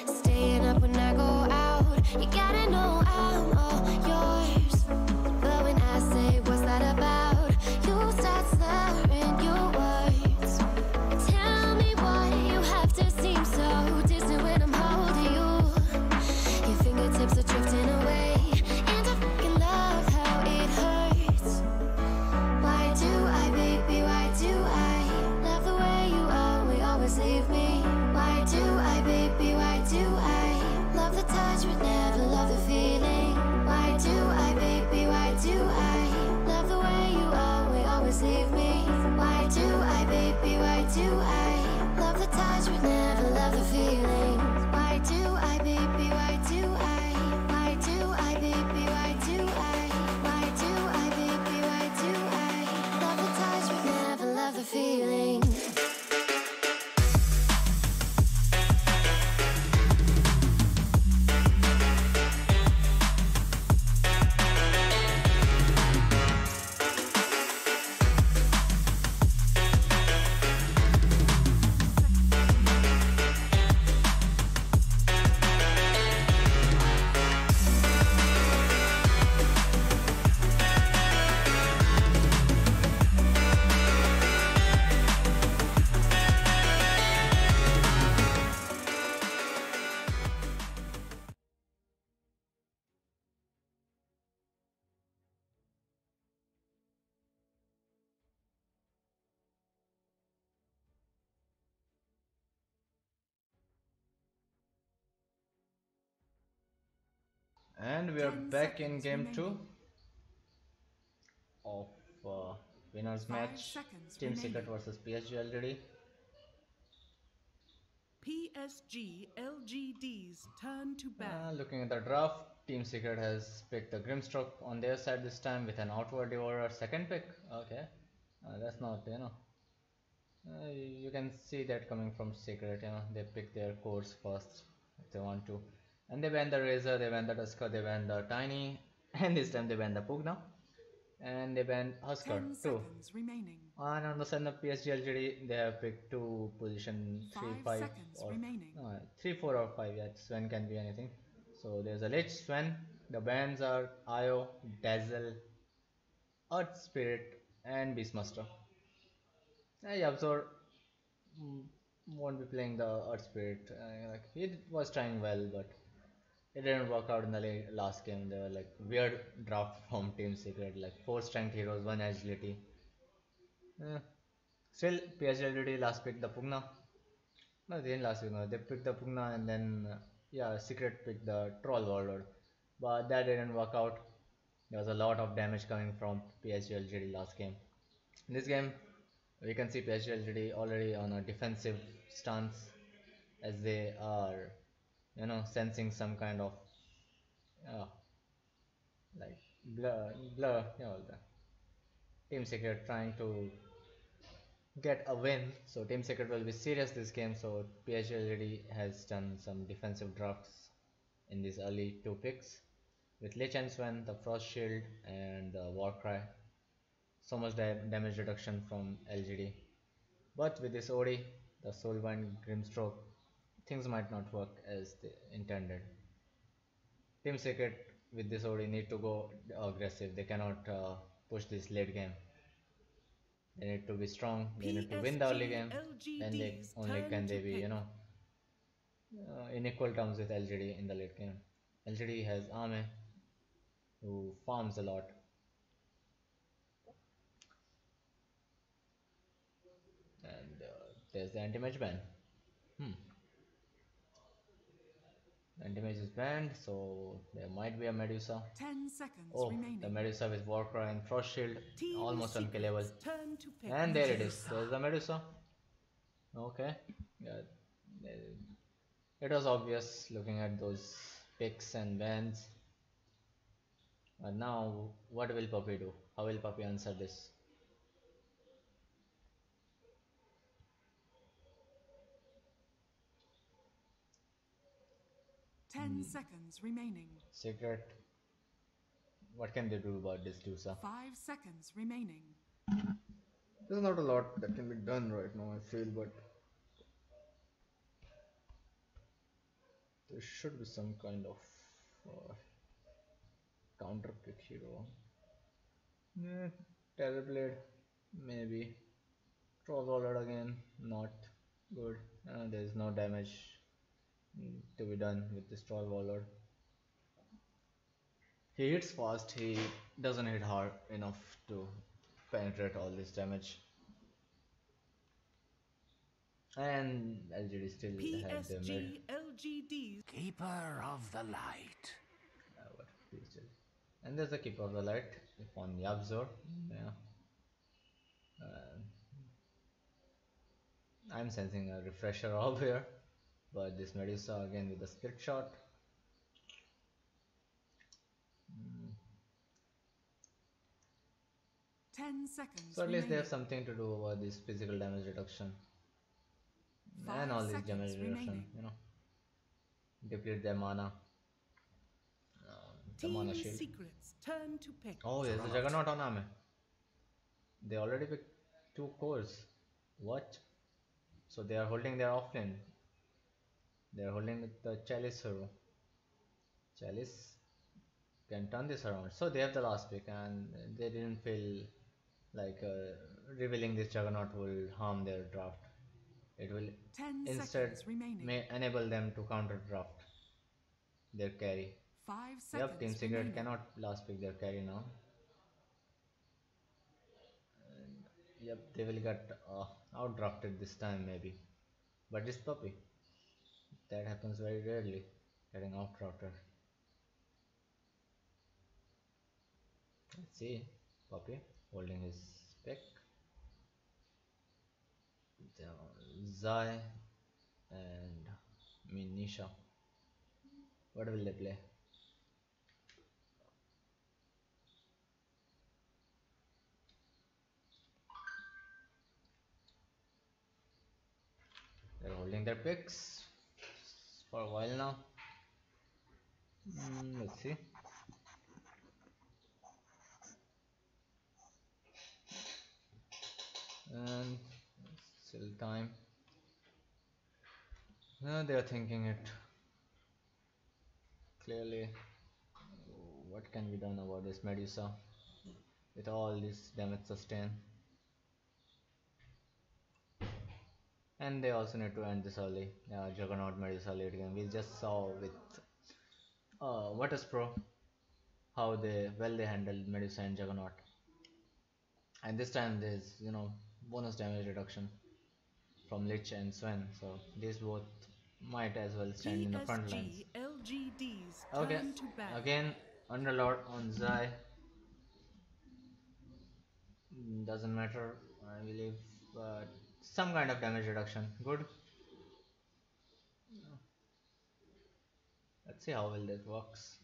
Staying up when I go out, you gotta know I'm all yours. But when I say what's that about, you start slurring your words. Tell me why you have to seem so distant when I'm holding you. Your fingertips are drifting away, and I fucking love how it hurts. Why do I, baby, why do I love the way you always leave me? Why do I, baby, why do I love the touch but never love the feeling? Why do I, baby, why do I love the way you always leave me? Why do I, baby, why do I love the touch but never love the feeling? Why do I, baby, why do why do I, baby, why do why do I, baby, why do I love the touch but never love the feeling? And we are 10 back in seconds game 2 remaining. of winners 5 match, seconds Team Secret remaining. versus PSG.LGD. PSG.LGD's turn to bat. Looking at the draft, Team Secret has picked the Grimstroke on their side this time with an Outward Devourer second pick. Okay, that's not, you can see that coming from Secret, they pick their course first if they want to. And they ban the Razor, they ban the Tusker, they ban the Tiny, and this time they ban the Pugna. And they ban Husker 10 too. seconds remaining. And on the side of PSG.LGD, they have picked two position 3, 5 5 seconds or remaining. 3, 4 or 5. Yeah, Sven can be anything. So there's a Lich, Sven. The bans are Io, Dazzle, Earth Spirit, and Beastmaster. Yabzor won't be playing the Earth Spirit. Like he was trying well, but it didn't work out in the last game. They were like weird draft from Team Secret, like 4 strength heroes, 1 agility. Eh, Still, PSG.LGD last picked the Pugna. No, they didn't last pick. No, they picked the Pugna and then yeah, Secret picked the Troll Warlord, but that didn't work out. There was a lot of damage coming from PSG.LGD last game. In this game, we can see PSG.LGD already on a defensive stance as they are, sensing some kind of uh, like blur, all the Team Secret trying to get a win. So Team Secret will be serious this game. So PSG already has done some defensive drafts in these early 2 picks with Lich and Sven, the Frost Shield, and the Warcry. So much damage reduction from LGD. But with this OD, the Soulbind Grimstroke, things might not work as they intended. Team Secret with this OD need to go aggressive. They cannot push this late game. They need to be strong. They need to win the early game. Then they only can they be, in equal terms with LGD in the late game. LGD has Ame, who farms a lot. And there's the anti-mage ban. Anti-mage is banned, so there might be a Medusa. 10 seconds Oh, remaining. the Medusa with Warcry and Frost Shield, Team almost Secret's unkillable. turn to pick. And there it is. There's the Medusa. Okay. Yeah. It was obvious looking at those picks and bans. But now, what will Puppy do? How will Puppy answer this? Ten seconds remaining. Secret. What can they do about this Dusa? 5 seconds remaining. There's not a lot that can be done right now, I feel, but there should be some kind of counter pick hero. Terrorblade, maybe. Troll Warlord again, not good. There's no damage to be done with this Troll Warlord. He hits fast, he doesn't hit hard enough to penetrate all this damage. And LGD still have their mid. PSG.LGD's Keeper of the light. And there's the Keeper of the Light on Yabzor. Yeah. I'm sensing a refresher over here, but this Medusa again with the split shot. 10 seconds So at least they have remaining. something to do about this physical damage reduction 5 and all this seconds damage reduction. remaining. Deplete their mana. The mana Team shield. Secret's turn to pick. Oh, there's a Juggernaut on Ame. They already picked 2 cores. What? So they are holding their offlane. They are holding the Chalice hero. Chalice can turn this around. So they have the last pick and they didn't feel like revealing this Juggernaut will harm their draft. It will 10 instead seconds remaining. may enable them to counter draft their carry. 5 seconds Yep, Team Secret remaining. cannot last pick their carry now. And yep, they will get out drafted this time maybe. But this Puppy, that happens very rarely, getting out drafted. Let's see, Poppy holding his pick. Zai and Minisha. What will they play? They're holding their picks for a while now. Let's see. And still time. They are thinking it clearly. What can be done about this Medusa with all this damage sustained? And they also need to end this early. Juggernaut Medusa late game. We just saw with Virtus Pro how they handled Medusa and Juggernaut. And this time there's bonus damage reduction from Lich and Sven, so these both might as well stand in the front lines. PSG.LGD's Okay, turn to bat. again Underlord on Zai. Doesn't matter, I believe, but some kind of damage reduction. Good. Let's see how well that works.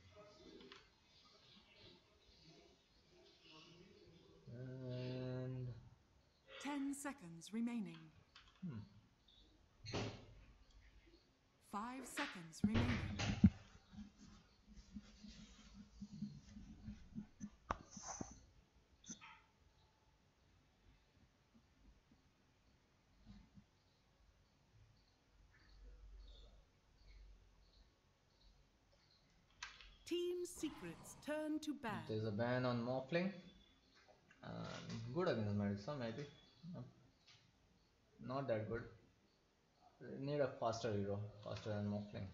And 10 seconds remaining. 5 seconds remaining. Team Secret's turn to bat. there's a ban on Morphling. Good against Medusa, maybe. No, not that good. Need a faster hero, faster than Morphling.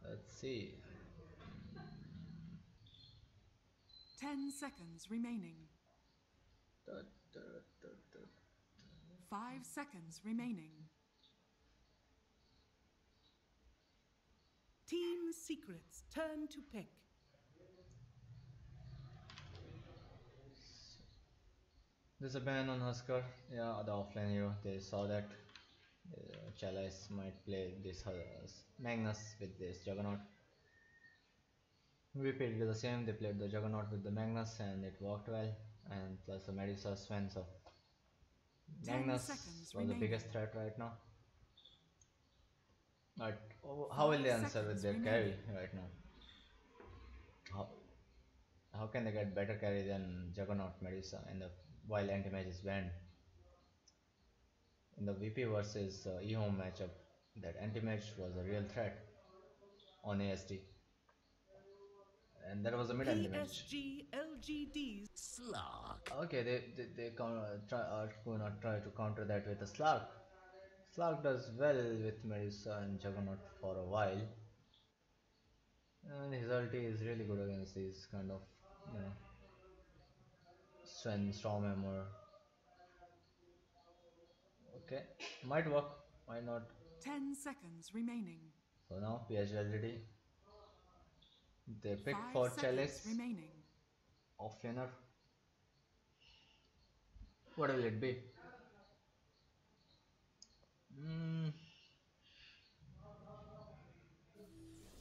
Let's see. 10 seconds remaining. 5 seconds remaining. Team Secret's turn to pick. There's a ban on Husker. Yeah, the offline hero. They saw that. Chalice might play this Magnus with this Juggernaut. We played the same. They played the Juggernaut with the Magnus and it worked well. And plus the Medusa Sven. So Magnus was the biggest threat right now. But how will they answer with their carry right now? How can they get better carry than Juggernaut Medusa and while anti-mage is banned? In the VP versus eHome matchup, that anti-mage was a real threat on ASD. And that was a mid anti-mage. PSG.LGD's Slark. Okay, they gonna try to counter that with a Slark. Slark does well with Medusa and Juggernaut for a while. And his ulti is really good against these kind of, Sven, Stormhammer. Okay, might work, why not? 10 seconds remaining. So now PSG.LGD, they pick 5 for seconds Chalice remaining. offlaner. What will it be?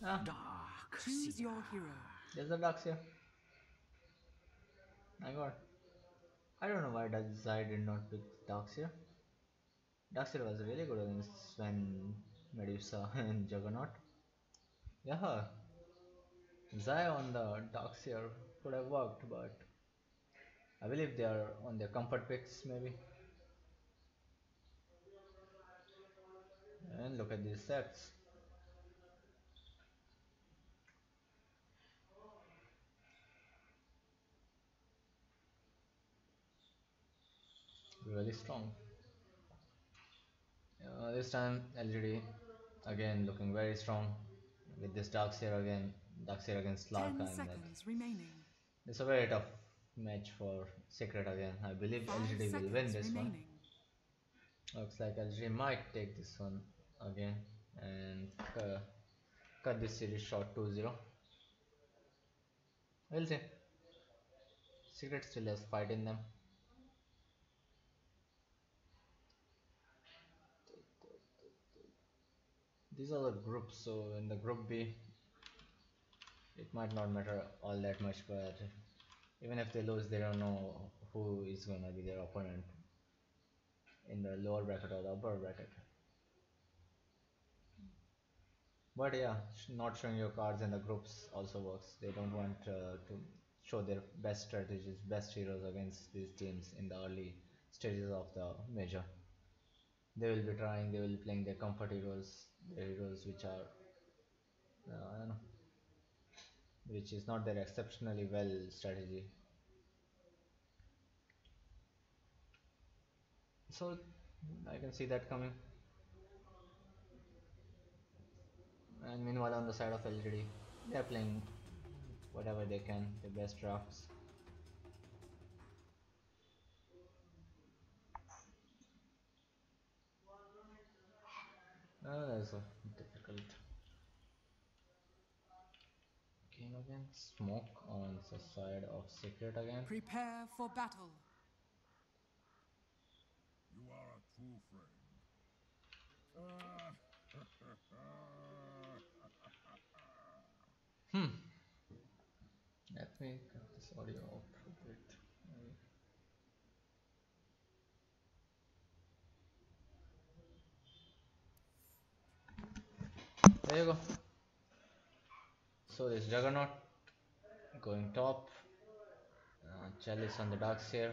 Dark Choose Seer. your hero. There's a Darkseer. My god. I don't know why Zai did not pick Darkseer. Darkseer was really good against Sven, Medusa and Juggernaut. Yeah, Zai on the Darkseer could have worked, but I believe they are on their comfort picks maybe. And look at these sets. Really strong. This time LGD again looking very strong with this Darkseer again. Darkseer against Slark. 10 seconds remaining. It's a very tough match for Secret again. I believe 5 LGD will seconds win this remaining. one. Looks like LGD might take this one again. and cut this series short 2-0. We'll see. Secret still has fight in them. These are the groups, so in the group B, it might not matter all that much, but even if they lose, they don't know who is gonna be their opponent in the lower bracket or the upper bracket. But yeah, not showing your cards in the groups also works. They don't want to show their best strategies, best heroes against these teams in the early stages of the major. They will be trying, they will be playing their comfort heroes, their heroes which are, I don't know, which is not their exceptionally well strategy. So I can see that coming. And meanwhile on the side of LGD, they are playing whatever they can, the best drafts. That's a difficult game again. Smoke on the side of Secret again. Prepare for battle. You are a true friend. Let me cut this audio off a bit. There you go. So this Juggernaut going top. Chalice on the dark here.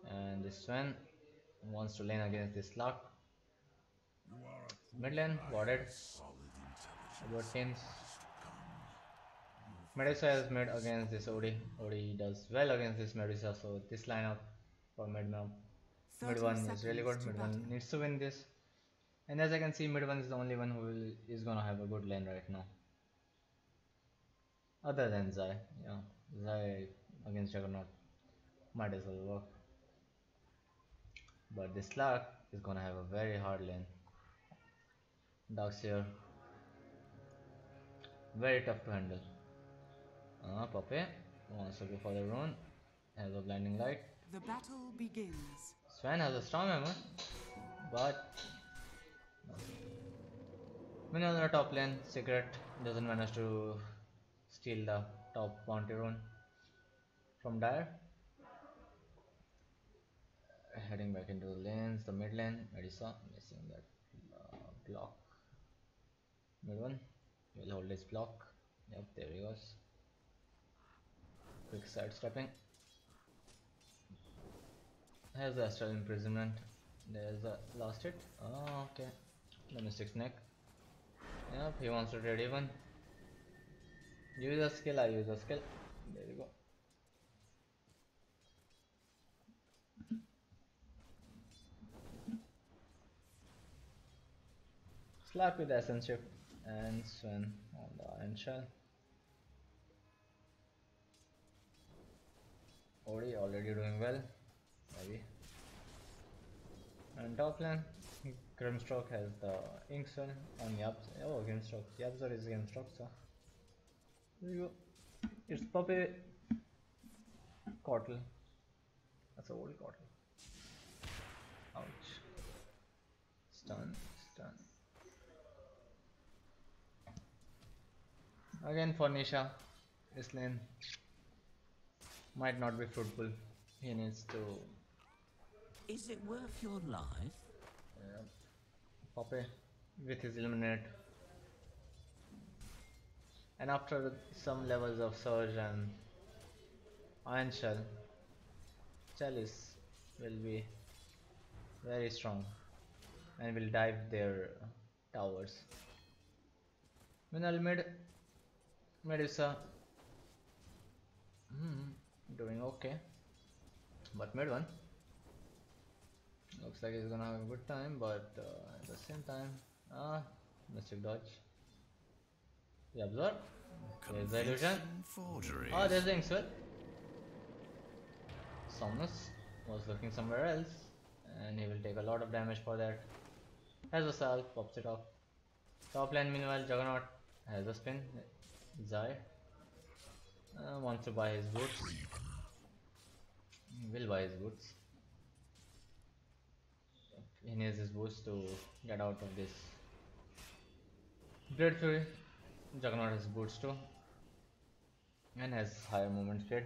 And this Sven wants to lane against this Lark. You are a true Mid lane warded. solid About intelligence. teams. Medusa has mid against this Odi. Odi does well against this Medusa, so this lineup for mid 30 1 is seconds really good. to Mid 1 battle. needs to win this. And as I can see, mid 1 is the only one who is gonna have a good lane right now. Other than Zai, yeah. Zai against Juggernaut might as well work. But this Lark is gonna have a very hard lane. Darkseer, very tough to handle. Puppy wants to go for the rune, has a blinding light. The battle begins. Sven has a storm hammer, but meanwhile on the top lane, Secret doesn't manage to steal the top bounty rune from Dire. Heading back into the lanes, the mid lane, Medusa missing that block. Mid one, will hold his block. Yep, there he goes. Quick sidestepping. Has the astral imprisonment. There's a last hit. Oh, okay. The Mystic's neck. Yep, he wants to trade even. Use a skill, I use a skill. There you go. Slap with Essence Shift and Sven on the Iron Shell. Odi already doing well, maybe. And top lane, Grimstroke has the Ink Swell on Yaps. Oh, Grimstroke. Yapzor is Grimstroke, so there you go. It's Puppy Cortal. That's a old Cortal. Ouch. Stun. Again for Nisha, this lane might not be fruitful. He needs to Is it worth your life? Poppy with his eliminate. And after some levels of Surge and Iron Shell, Chalice will be very strong and will dive their towers. Meanwhile Medusa doing okay, but mid one looks like he's gonna have a good time, but at the same time, Mystic dodge. The Absorb. There's the illusion. Forgeries. Oh, there's the Inkswell. Somnus was looking somewhere else, and he will take a lot of damage for that. Has a salve, pops it off. Top lane meanwhile, Juggernaut has a spin. Zai wants to buy his boots. Will buy his boots. He needs his boots to get out of this. Blade Fury. Juggernaut has boots too. And has higher movement speed.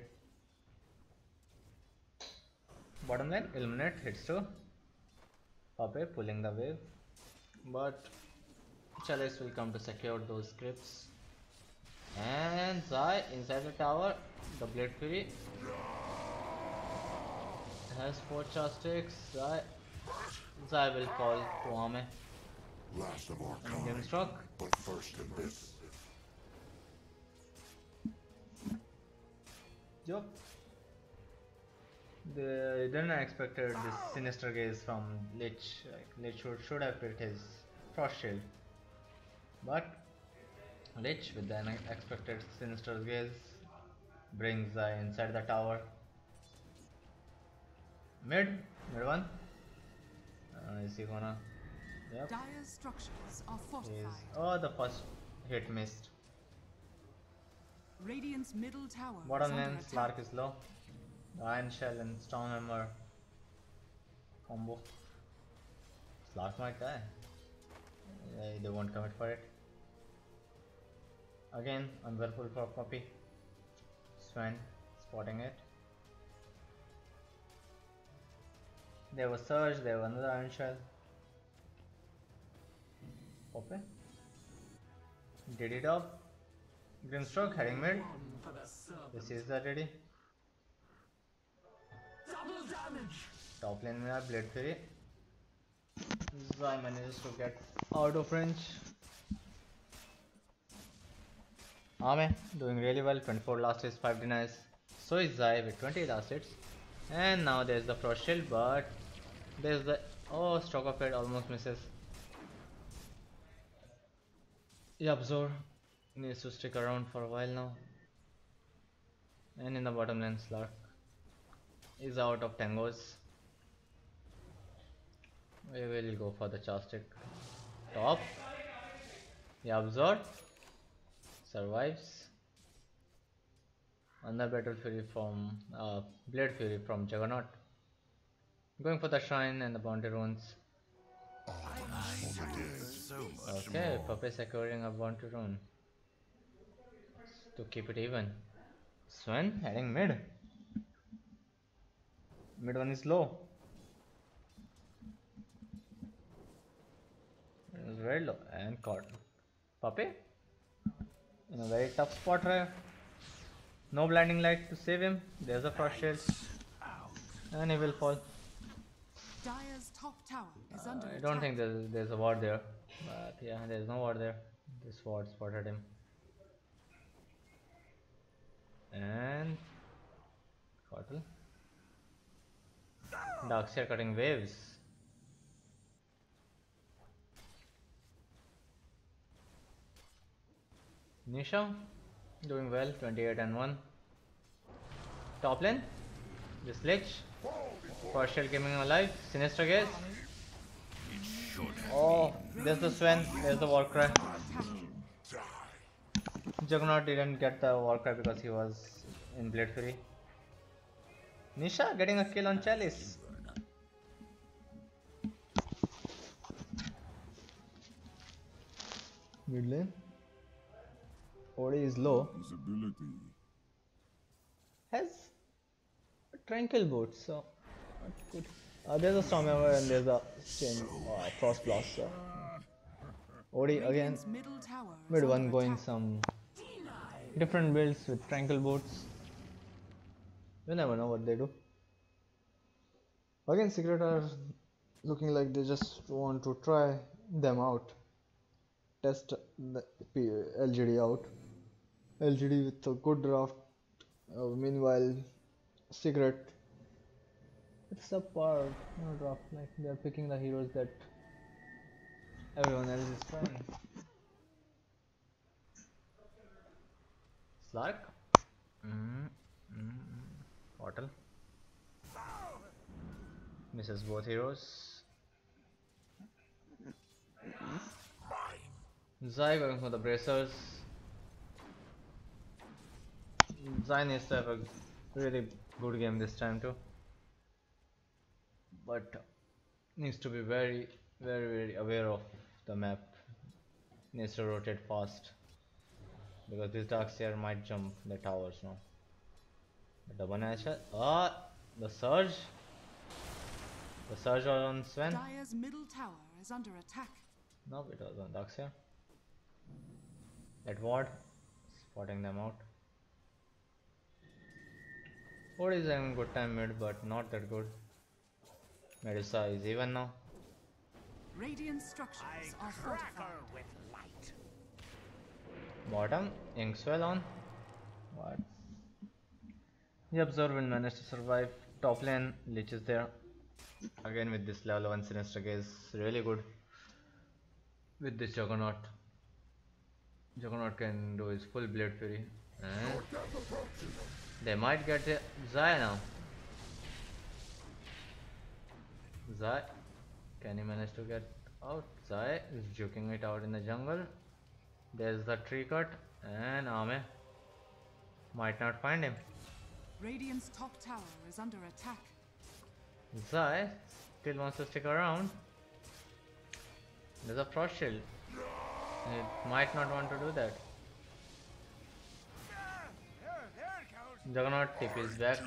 Bottom lane, Illuminate hits too. Pape pulling the wave. But Chalice will come to secure those scripts. And Zai inside the tower. The Blade Fury has 4 charge sticks. Zai will fall to Ame. Last of our Game kind, struck. but first in this. Yup. They didn't expected this sinister gaze from Lich. Like, Lich should have picked his frost shield. But Lich with the unexpected sinister gaze brings inside the tower. Mid one. Is he gonna? Yep. Dire's structures are fortified. Oh, the first hit missed. Radiant's middle tower Bottom is under lane, attack. Slark is low. Iron Shell and Stormhammer combo. Slark might die. They won't commit for it. Again, unwellful for Puppy. Sven spotting it. There was Surge, there was another Iron Shell. Puppy. Did it up. Grimstroke heading mid. This is the ready. Top lane में Blade Fury. Zai manages to get out of range. Ame doing really well. 24 last hits, 5 denies. So is Zai with 20 last hits. And now there's the frost shield, but there's the stroke of it almost misses. Yabzor needs to stick around for a while now. And in the bottom lane, Slark is out of tangos. We will go for the chopstick. Top. Yabzor survives. Another battle fury from Blade Fury from Juggernaut. Going for the shrine and the bounty runes. Okay, Puppy securing a bounty rune to keep it even. Sven heading mid. Mid one is low. It was very low and caught. Puppy in a very tough spot here. No blinding light to save him. There's a frost shield. And he will fall. Dire's top tower is under I don't think there's a ward there. But yeah, there's no ward there. This ward spotted him. And Cottle. Darkseer cutting waves. Nisha doing well, 28 and 1. Top lane, this Lich. First shell coming alive, Sinister Gaze. Oh, there's the Sven, there's the Warcry. Juggernaut didn't get the Warcry because he was in Blade Fury. Nisha getting a kill on Chalice. Mid lane. Odi is low. Visibility. Has a tranquil boot, so not good. There's a Stormhammer and there's a Frost Blast. So. Odi again, Radiant's middle tower is mid one under going attack. some different builds with tranquil boots. You never know what they do. Again, Secret are looking like they just want to try them out. Test the LGD out. LGD with a good draft. Meanwhile, Secret, it's a par draft. Like they're picking the heroes that everyone else is trying. Slark. Bottle. Misses both heroes. Zai going for the bracers. Zai needs to have a really good game this time too. But needs to be very aware of the map. Needs to rotate fast. Because this Darkseer might jump the towers now. The double natural. Ah! The surge! The surge was on Sven? Dire's middle tower is under attack. No, it was on Darkseer. That ward. Spotting them out. Ward is having good time mid, but not that good. Medusa is even now. Radiant structures are fortified. with light. Bottom, Inkswell on. What? The Observer will manage to survive. Top lane, Lich is there. Again with this level 1 Sinister Gaze, really good. With this Juggernaut. Juggernaut can do his full Blade Fury. And they might get the Zaya now. Zaya, can he manage to get out? Zaya is juking it out in the jungle. There's the tree cut, and Ame might not find him. Radiant's top tower is under attack. Zai still wants to stick around. There's a frost shield. It might not want to do that. Juggernaut TP is back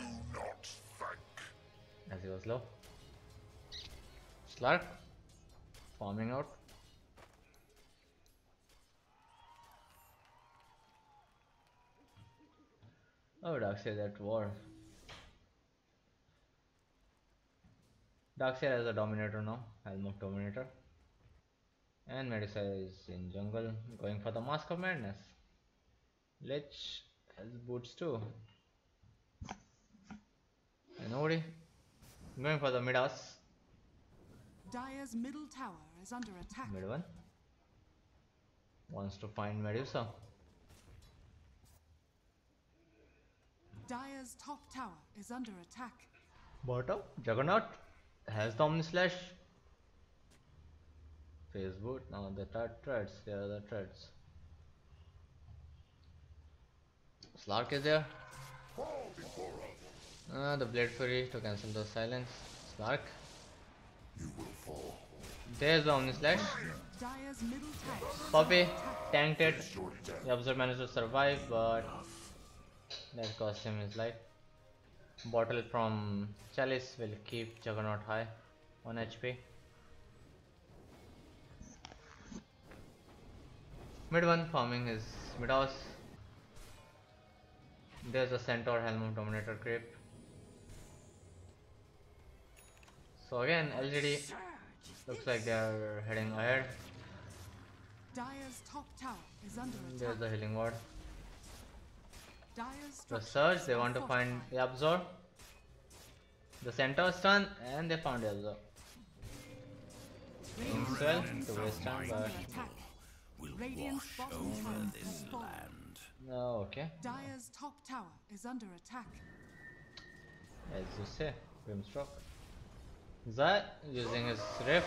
as he was low. Slark farming out. Oh, Darkseer that war. Darkseer has a Dominator now, Helm of Dominator. And Medusa is in jungle, going for the Mask of Madness. Lich has boots too. And Ori going for the Midas. Dire's middle tower is under attack. Mid one. Wants to find Medusa. Dire's top tower is under attack. Bottom, Juggernaut has the Omni Slash. Face boot, now the treads, there are the treads. Slark is there. The Blade Fury to cancel the silence. Slark. You will fall. There's the Omni Slash. Dire's middle tower. Poppy tanked it. The Observer managed to survive, but that cost him his life. Bottle from Chalice will keep Juggernaut high on HP. Mid one farming his Midas. There's a Centaur Helm of Dominator creep. So again, LGD looks like they're heading ahead. Dire's top tower is under There's attack. the healing ward. Dire's The structures Surge, they are want to find fortified. the Absorb. The Centaur stun, and they found the Absorb. Inkswell to waste time, but Attack. Will Radiant's wash bottom over tower this has fallen. land. no, okay. Dire's top tower is under attack. As you say, Grimstroke. Zai using his Rift.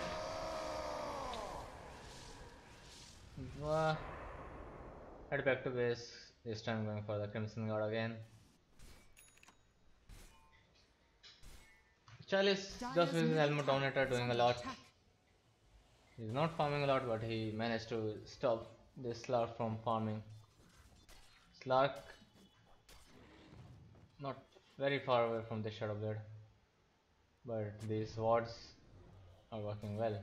Head back to base. This time going for the Crimson Guard again. Chalice just with his Helmet Dominator doing a lot. He's not farming a lot, but he managed to stop this Slark from farming. Slark not very far away from the Shadow Blade, but these wards are working well.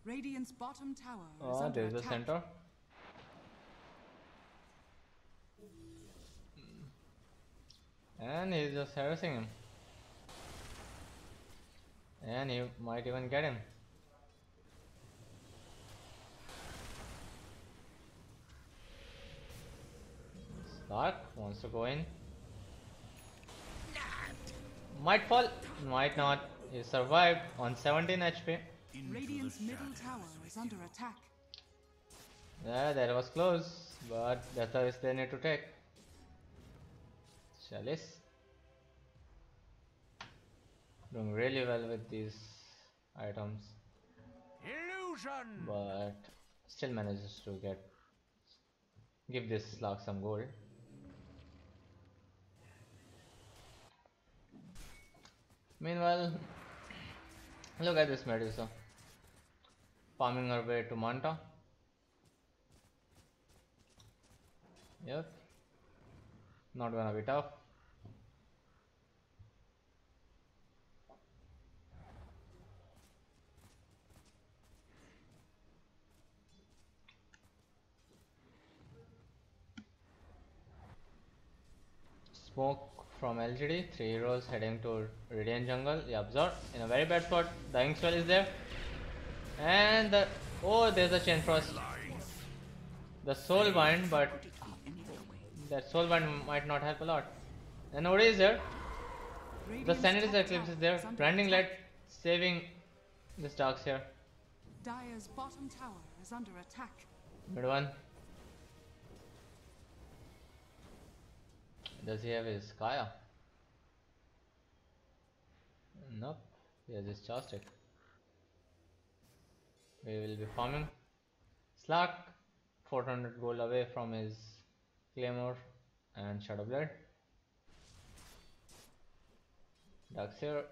Radiant's bottom tower is Oh, under there's the attack. center. And he's just harassing him. And he might even get him. Slark wants to go in. Might fall, might not. He survived on 17 HP. Radiant's middle tower is under attack. Yeah, that was close, but that's the risk they need to take. Chalice doing really well with these items, Illusion! but still manages to give this slug some gold. Meanwhile, look at this Medusa farming her way to Manta. Yep, not gonna be tough. Smoke from LGD, 3 heroes heading to Radiant Jungle. He absorbed in a very bad spot. The Inkswell is there. And there's a Chain Frost. The Soul Bind, but that Soul Bind might not help a lot. And Ori is there. The Sanity's Eclipse is there. Branding Light saving this Darks here. Dire's bottom tower is under attack. Mid one. Does he have his Kaya? Nope. He has his Chopstick. We will be farming. Slack 400 gold away from his Claymore and Shadow Blade. Ducks here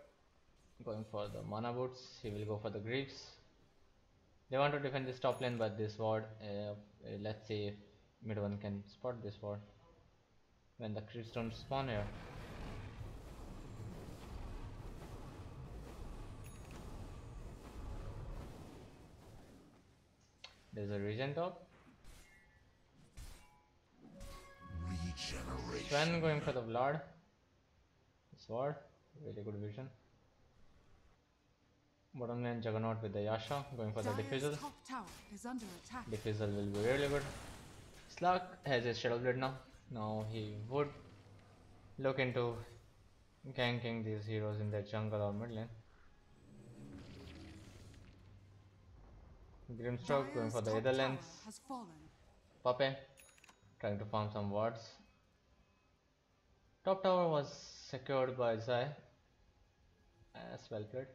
going for the mana boots. He will go for the Greaves. They want to defend this top lane, but this ward, let's see if mid one can spot this ward when the creeps don't spawn here. There's a regen top. Regeneration. Sven going for the Vlad. Sword, really good vision. Bottom lane Juggernaut with the Yasha going for the Diffusal. Top tower is under attack. Diffusal will be really good. Slug has his Shadow Blade now. Now he would look into ganking these heroes in their jungle or mid lane. Grimstroke going for the Ether Lens. Has fallen. Pape trying to farm some wards. Top tower was secured by Zai. As well played.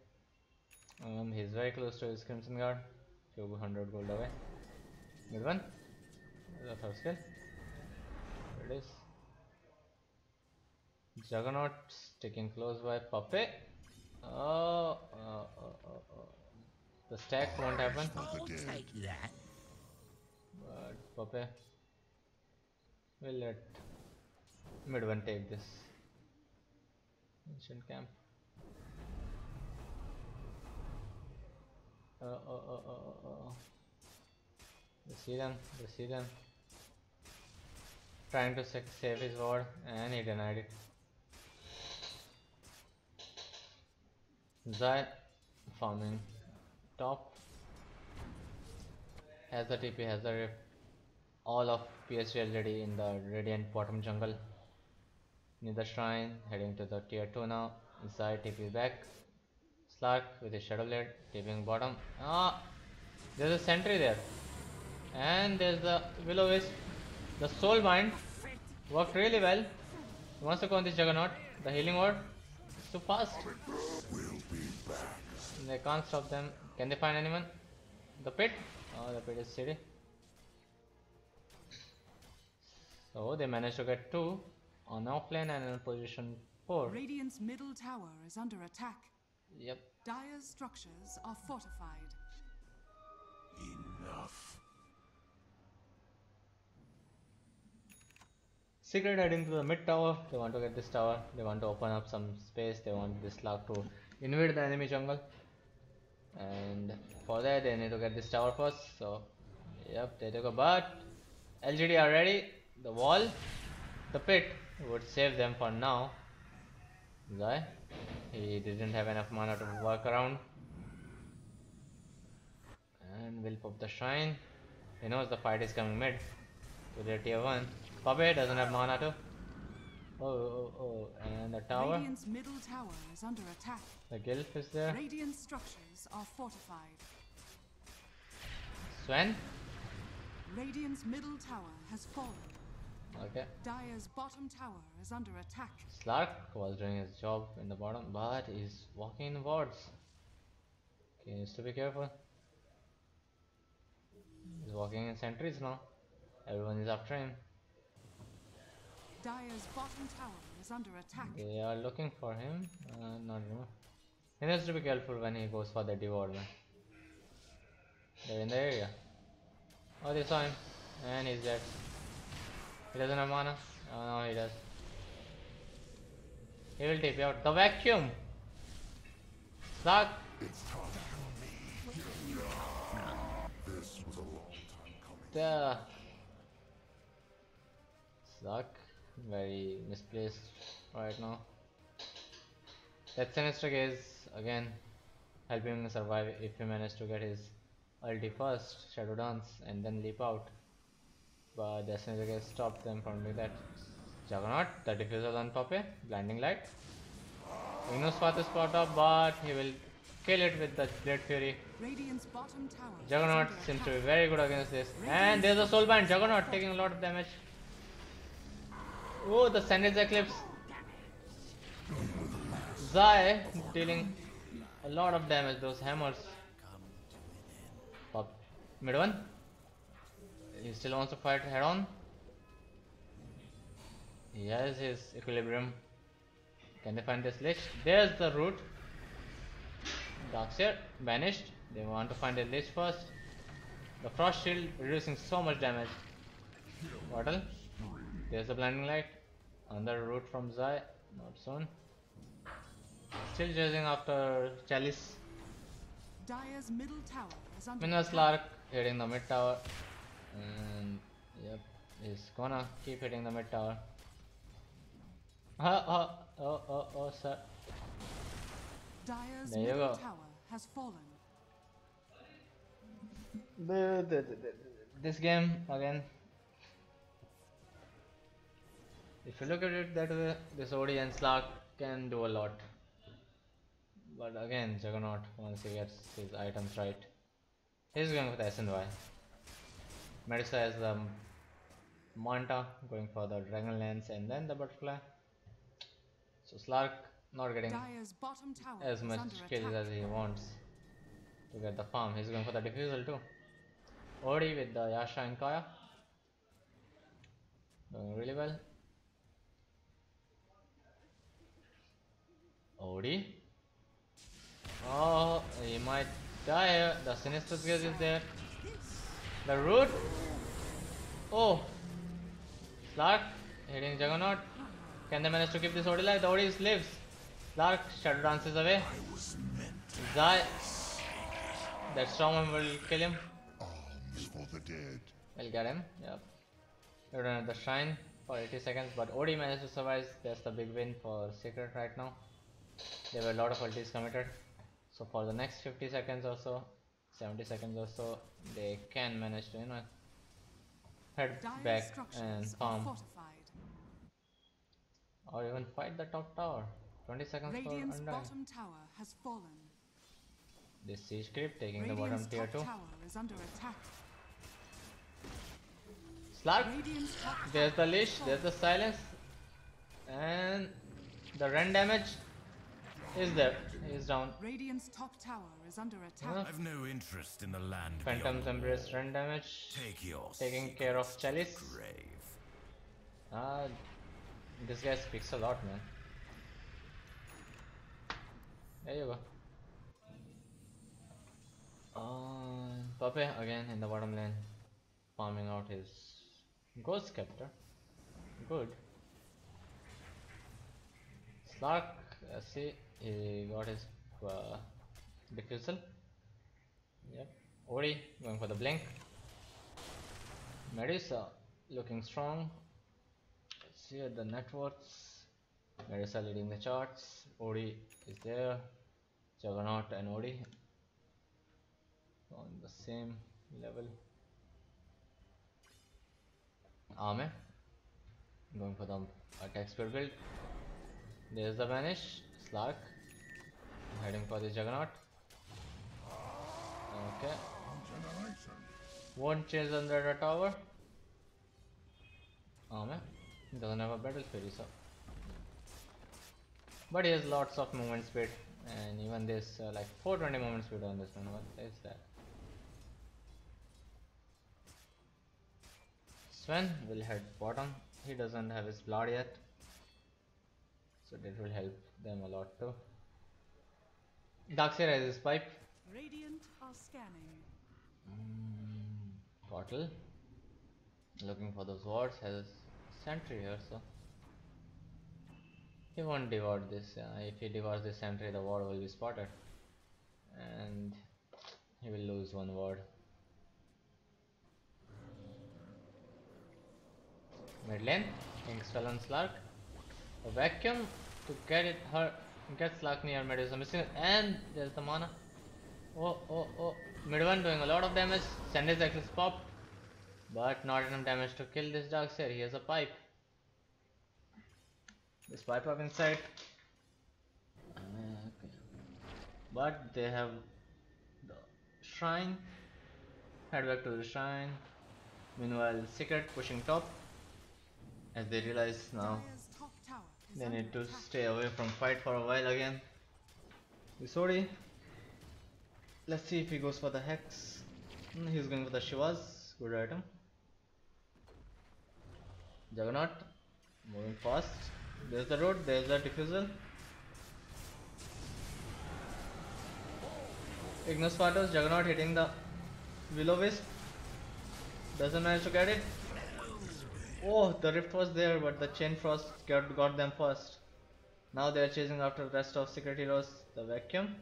He's very close to his Crimson Guard. Few hundred gold away. Mid one. The third skill. There it is. Juggernaut sticking close by Pape. The stack won't happen. I'll take that. But Pape will let mid one take this ancient camp. They see them. Trying to save his ward, and he denied it. Zai farming top. Has the TP, has the rift. All of PSG.LGD in the Radiant bottom jungle. Near the shrine, heading to the tier 2 now. Zai TP back. Slark with his Shadow Blade, TPing bottom. There's a sentry there. And there's the Will-O-Wisp. The Soul Bind worked really well. He wants to go on this Juggernaut. The healing ward is too fast. They can't stop them. Can they find anyone? The pit? Oh, the pit is city. So they managed to get 2 on offlane and in position 4. Radiant's middle tower is under attack. Yep. Dire's structures are fortified. Enough. Secret heading to the mid tower. They want to get this tower. They want to open up some space. They want this slug to invade the enemy jungle. And for that they need to get this tower first. So yep, they took a but LGD are ready. The wall, the pit would save them for now. Zai, he didn't have enough mana to work around. And will pop the shrine. He knows the fight is coming mid to their tier 1. Pape doesn't have mana too. And the tower. Radiant's middle tower is under attack. The Gilf is there. Radiant structures are fortified. Sven. Radiant's middle tower has fallen. Okay. Dire's bottom tower is under attack. Slark was doing his job in the bottom, but he's walking in wards. He needs to be careful. He's walking in sentries now. Everyone is after him. Dire's bottom tower is under attack. They are looking for him. Not anymore. He needs to be careful when he goes for the devour, man. They're in the area. Oh, they saw him. And he's dead. He doesn't have mana. Oh no, he does. He will take you out. The vacuum! Suck! It's time for me. This was a long time coming. The suck. Very misplaced right now. That Sinister Gaze again helping him survive if he managed to get his ulti first, Shadow Dance, and then leap out. But the Sinister Gaze stopped them from doing that. Juggernaut, the diffuser on Pape, blinding light. Igno's path is spot up, but he will kill it with the Blade Fury. Radiant's bottom tower is Juggernaut under seems to attack. be very good against this. And there's a Soul Band. Juggernaut taking a lot of damage. Oh, the Sandage Eclipse. Zai dealing a lot of damage, those hammers. Pop. Mid one. He still wants to fight head on. He has his equilibrium. Can they find this lich? There's the root. Darkseer vanished. They want to find a lich first. The frost shield reducing so much damage. Bottle. There's the blinding light. Another root from Zai. Not soon. Still chasing after Chalice. Dire's middle tower is under Minas attack. Lark hitting the mid tower. And yep, he's gonna keep hitting the mid tower. Oh, sir. Dire's There you middle go. tower has fallen. This game again. If you look at it that way, this OD and Slark can do a lot. But again, Juggernaut, once he gets his items right, he's going with S and Y. Medusa has the Manta, going for the Dragon Lance and then the Butterfly. So Slark not getting Dire's bottom tower as is much under kills attack. as he wants to get the farm. He's going for the Diffusal too. OD with the Yasha and Kaya. Doing really well. OD. Oh, he might die here. The Sinister Gaze is there. The root. Oh, Slark hitting Juggernaut. Can they manage to keep this OD alive? The OD lives. Slark Shadow dances away. Zai. That storm will kill him. Arms for the dead. We'll get him. Yep. We're done at the shrine for 80 seconds, but OD managed to survive. That's the big win for Secret right now. There were a lot of ultis committed. So for the next 50 seconds or so, 70 seconds or so, they can manage to, head Dire's back structures and are farm. fortified. Or even fight the top tower. 20 seconds Radiant's for Undying. bottom tower has fallen. This siege creep taking the Radiant's bottom tier top 2. tower is under attack. Slark! Radiant's top There's tower the leash, has there's the silence. And the rend damage is there. He's down. Radiant's top tower is under attack. Huh? I've no interest in the land Phantom's beyond. Embrace rend damage. Take your Taking care of Chalice. grave. This guy speaks a lot, man. There you go. Pape again in the bottom lane, farming out his Ghost Scepter. Good. Slark, see, he got his Diffusal. Yep. Ori going for the blink. Medusa looking strong. Let's see at the net worths. Medusa leading the charts. Ori is there. Juggernaut and Ori on the same level. Ame going for the attack speed build. There's the Vanish. Slark heading for the Juggernaut. Okay. Won't chase under the tower. Ame doesn't have a battle fury, so. But he has lots of movement speed, and even this like 420 movement speed on this one. What is that? Sven will head bottom. He doesn't have his blood yet, so that will help them a lot too. Darkseid has his pipe. Radiant are scanning. Bottle. Looking for those wards. Has a sentry here, so he won't devour this. If he devours this sentry, the ward will be spotted, and he will lose one ward. Mid lane, King's fell on Slark. A vacuum to get Slark near Medusa missing it, and there's the mana. Oh. Mid one doing a lot of damage. Sanders actually popped, but not enough damage to kill this Darkseid. He has a pipe. This pipe up inside. Okay. But they have the shrine. Head back to the shrine. Meanwhile, Secret pushing top. As they realize now Dire's top tower is they under need to attack. stay away from fight for a while again. Visori. Let's see if he goes for the Hex. He's going for the Shivas. Good item. Juggernaut. Moving fast. There's the road, there's the diffusal. Ignis Spartos, Juggernaut hitting the Will-O-Wisp. Doesn't manage to get it. Oh, the rift was there, but the Chain Frost got them first. Now they are chasing after the rest of Secret Heroes. The Vacuum.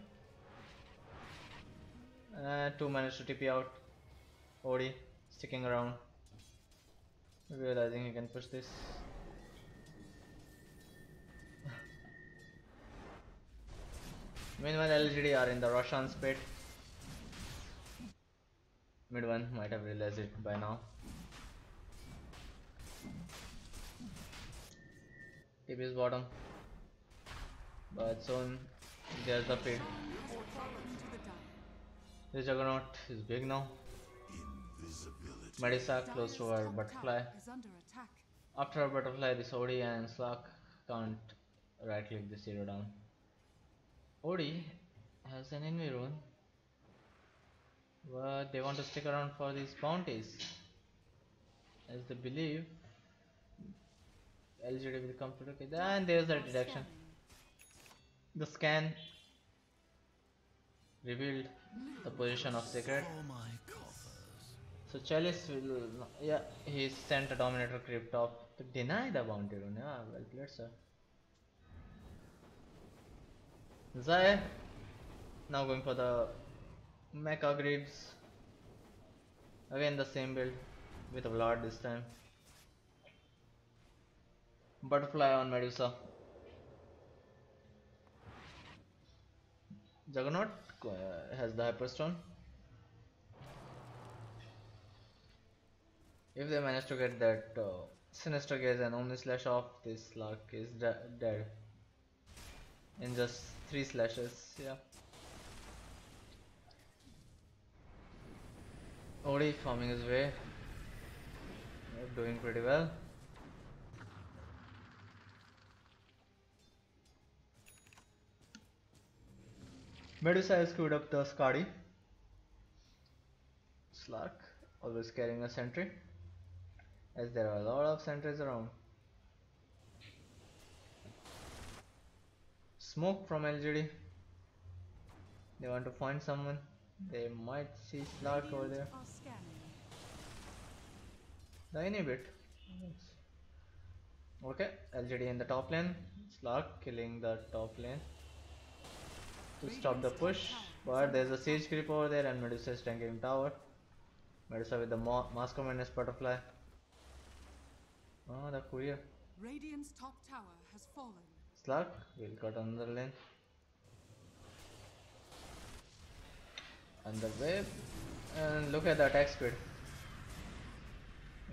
2 managed to TP out. Odi sticking around, realizing he can push this. Meanwhile, LGD are in the Roshan's pit. Mid one might have realized it by now. TP is bottom, but soon there's the pit. The Juggernaut is big now. Medusa close to her butterfly. Is under attack. After her butterfly, this Odi and Slark can't right click this hero down. Odi has an envy rune, but they want to stick around for these bounties, as they believe LGD will come to look at that. And there's the detection. The scan revealed the position of Secret. So Chalice will, yeah, he sent a Dominator creep top to deny the bounty rune. Yeah, well played, sir. Zaya now going for the Mecha Greaves. Again the same build with a Lord this time. Butterfly on Medusa. Juggernaut has the Hyperstone. If they manage to get that Sinister Gaze and Omni Slash off, this Lark is dead in just 3 slashes. Yeah. Odi farming his way. Yep, doing pretty well. Medusa has screwed up the Skadi. Slark always carrying a sentry, as there are a lot of sentries around. Smoke from LGD. They want to find someone. They might see Slark over there. The inhibit. Okay, LGD in the top lane. Slark killing the top lane to stop the push, but there's a siege creep over there and Medusa is tanking tower. Medusa with the Mask of Madness butterfly. Oh, the courier. Radiant's top tower has fallen. Slark will cut another lane. And the wave, and look at the attack speed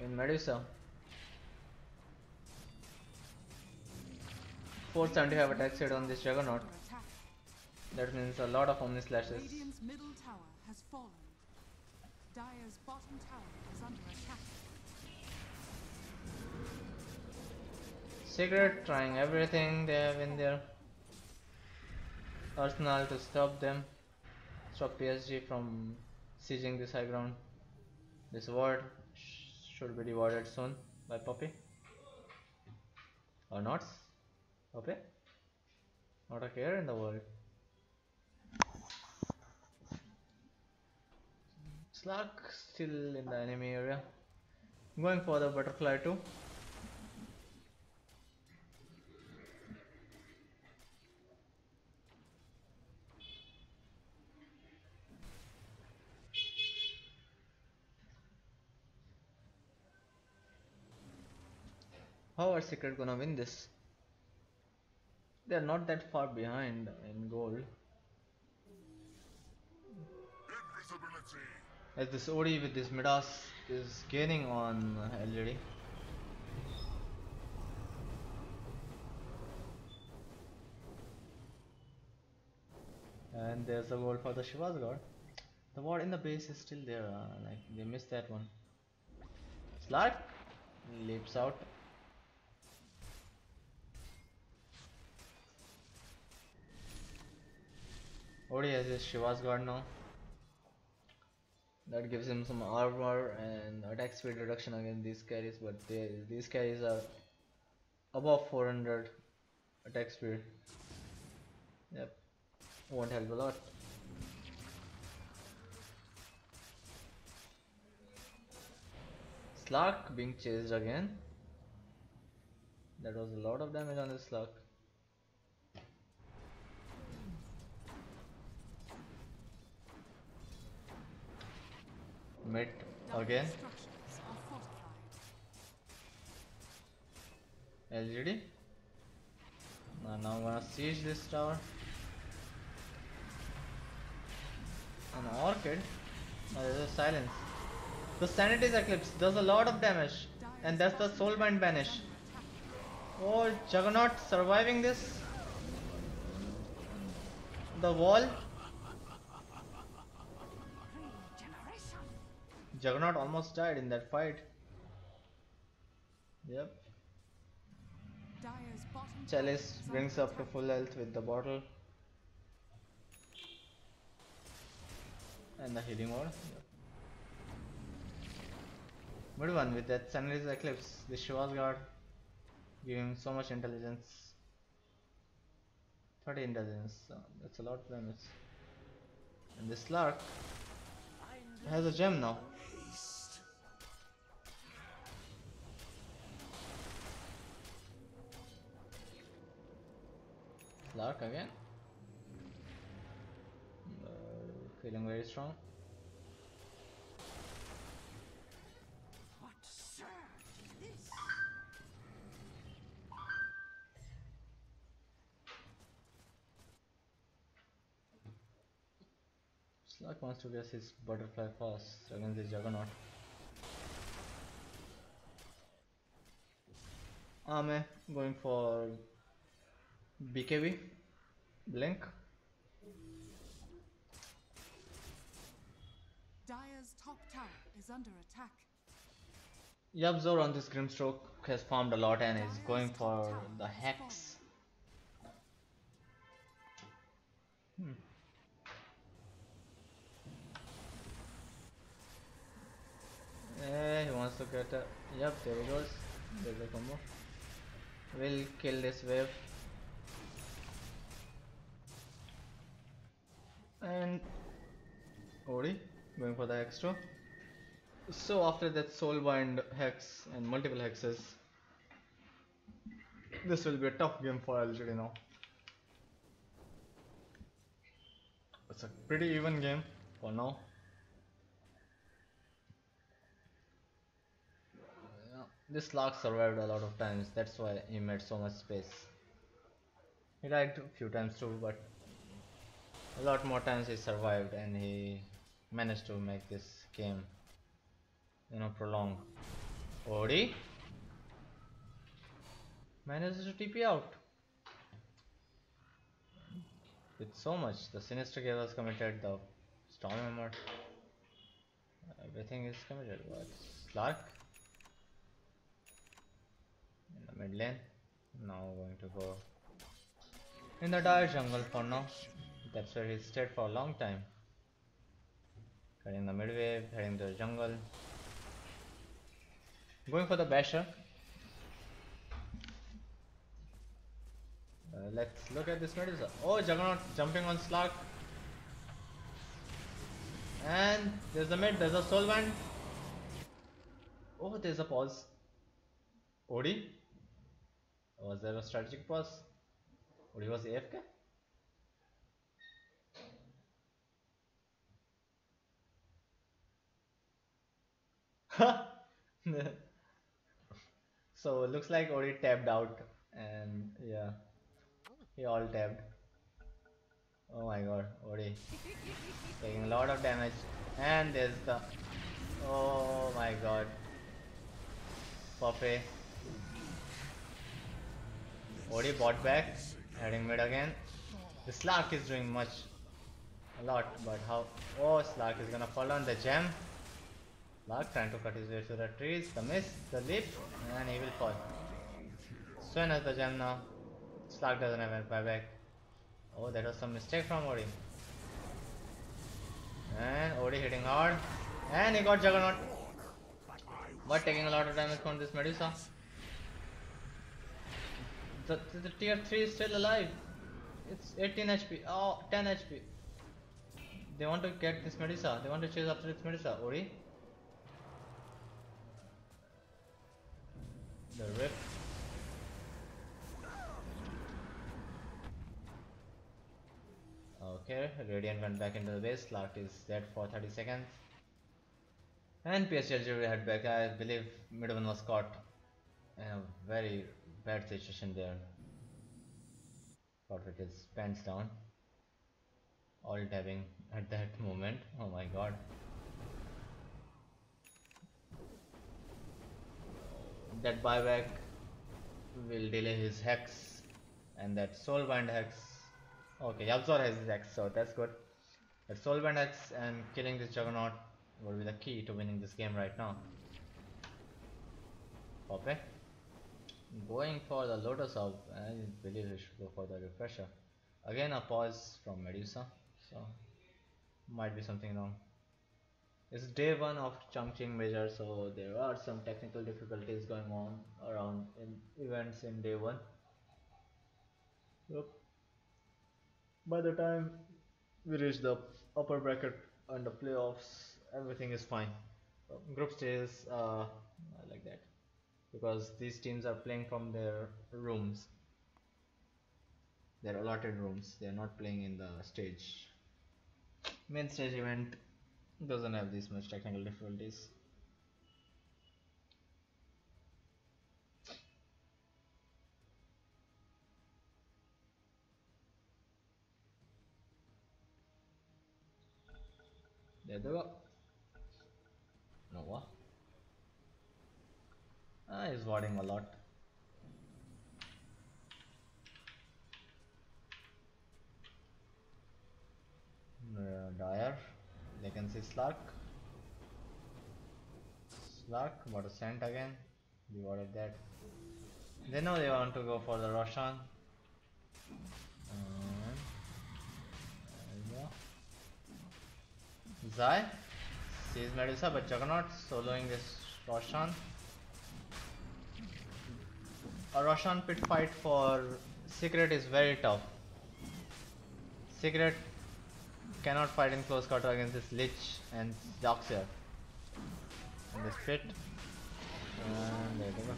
in Medusa. 475 attack speed on this Juggernaut. That means a lot of Omni Slashes. Radiant's middle tower has fallen. Dire's bottom tower is under attack. Secret trying everything they have in their arsenal to stop them. Stop PSG from sieging this high ground. This ward should be rewarded soon by Puppy. Or not? Puppy? Not a care in the world. Slark still in the enemy area. Going for the butterfly too. How are Secret gonna win this? They are not that far behind in gold. Invisibility. As this OD with this Midas is gaining on LGD. And there's a goal for the Shiva's God. The ward in the base is still there, like they missed that one. Slark leaps out. OD has his Shiva's guard now. That gives him some armor and attack speed reduction against these carries, but these carries are above 400 attack speed. Yep, won't help a lot. Slark being chased again. That was a lot of damage on this Slark. Mid again. Structures are fortified. LGD. Now I'm gonna siege this tower. An orchid. There's a silence. The Sanity's Eclipse does a lot of damage, and that's the Soulbind banish. Oh, Juggernaut surviving this. The wall. Juggernaut almost died in that fight. Yep. Dire's bottom Chalice tower is brings under up to attack. full health with the bottle. And the healing ward. Yep. Good one with that Sanity's Eclipse. The Shiva's Guard giving so much intelligence. 30 intelligence. That's a lot of damage. And this Slark has a gem now. Slark again. Feeling very strong. What surge is this? Slark wants to get his butterfly fast against the Juggernaut. Ame going for BKB Blink. Dire's top tower is under attack. Yabzor on this Grimstroke has farmed a lot and is going for the Hex. He wants to get a... Yep, there he goes. There's a combo. We'll kill this wave. And Ori going for the extra. So after that Soulbind Hex and multiple hexes, this will be a tough game for LGD now. It's a pretty even game for now. This Lark survived a lot of times, that's why he made so much space. He died a few times too, but a lot more times he survived and he managed to make this game, you know, prolong. Odi manages to TP out with so much. The Sinister Gale was committed, the Storm Hammer, everything is committed. But Slark in the mid lane, now going to go in the dire jungle for now. That's where he stayed for a long time. Heading the mid wave, heading to the jungle. Going for the basher. Let's look at this Medusa. Oh, Juggernaut jumping on Slark. And there's the mid, there's a soul band. Oh, there's a pause. Odi? Was there a strategic pause? Odi was AFK? So looks like Odi tapped out, and yeah, he all tapped. Oh my god, Odi taking a lot of damage, and there's the, oh my god, Puffy. Odi bought back, heading mid again. The Slark is doing a lot, but how? Oh, Slark is gonna fall on the gem. Slark trying to cut his way through the trees, the miss, the leap, and he will fall. Sven has the gem now. Slark doesn't have a buyback. Oh, that was some mistake from Odi. And Odi hitting hard, and he got Juggernaut, but taking a lot of damage from this Medusa. The tier 3 is still alive. It's 18 HP. Oh, 10 HP. They want to get this Medusa. They want to chase after this Medusa. Ori. The rip. Okay, Radiant went back into the base. Slark is dead for 30 seconds. And PSG.LGD head back. I believe Midone was caught in a very bad situation there. Caught with his pants down. All tabbing at that moment. Oh my god. That buyback will delay his hex, and that soulbind hex. Okay, Yabzor has his hex, so that's good. That soulbind hex and killing this Juggernaut will be the key to winning this game right now. Okay. Going for the Lotus Orb, I believe we should go for the refresher. Again, a pause from Medusa, so might be something wrong. It's day 1 of Chongqing major, so there are some technical difficulties going on around in events in day 1. Yep. By the time we reach the upper bracket and the playoffs, everything is fine. Group stages, I like that, because these teams are playing from their rooms, their allotted rooms. They are not playing in the stage. Main stage event doesn't have this much technical difficulties. There they go. Nova. He's warding a lot. Dire. They can see Slark. Slark, what a scent again. We warded that. They know they want to go for the Roshan. Zai sees Medusa, but Juggernaut soloing this Roshan. A Roshan pit fight for Secret is very tough. Secret cannot fight in close quarter against this Lich and Doxer. In this pit. And there they go.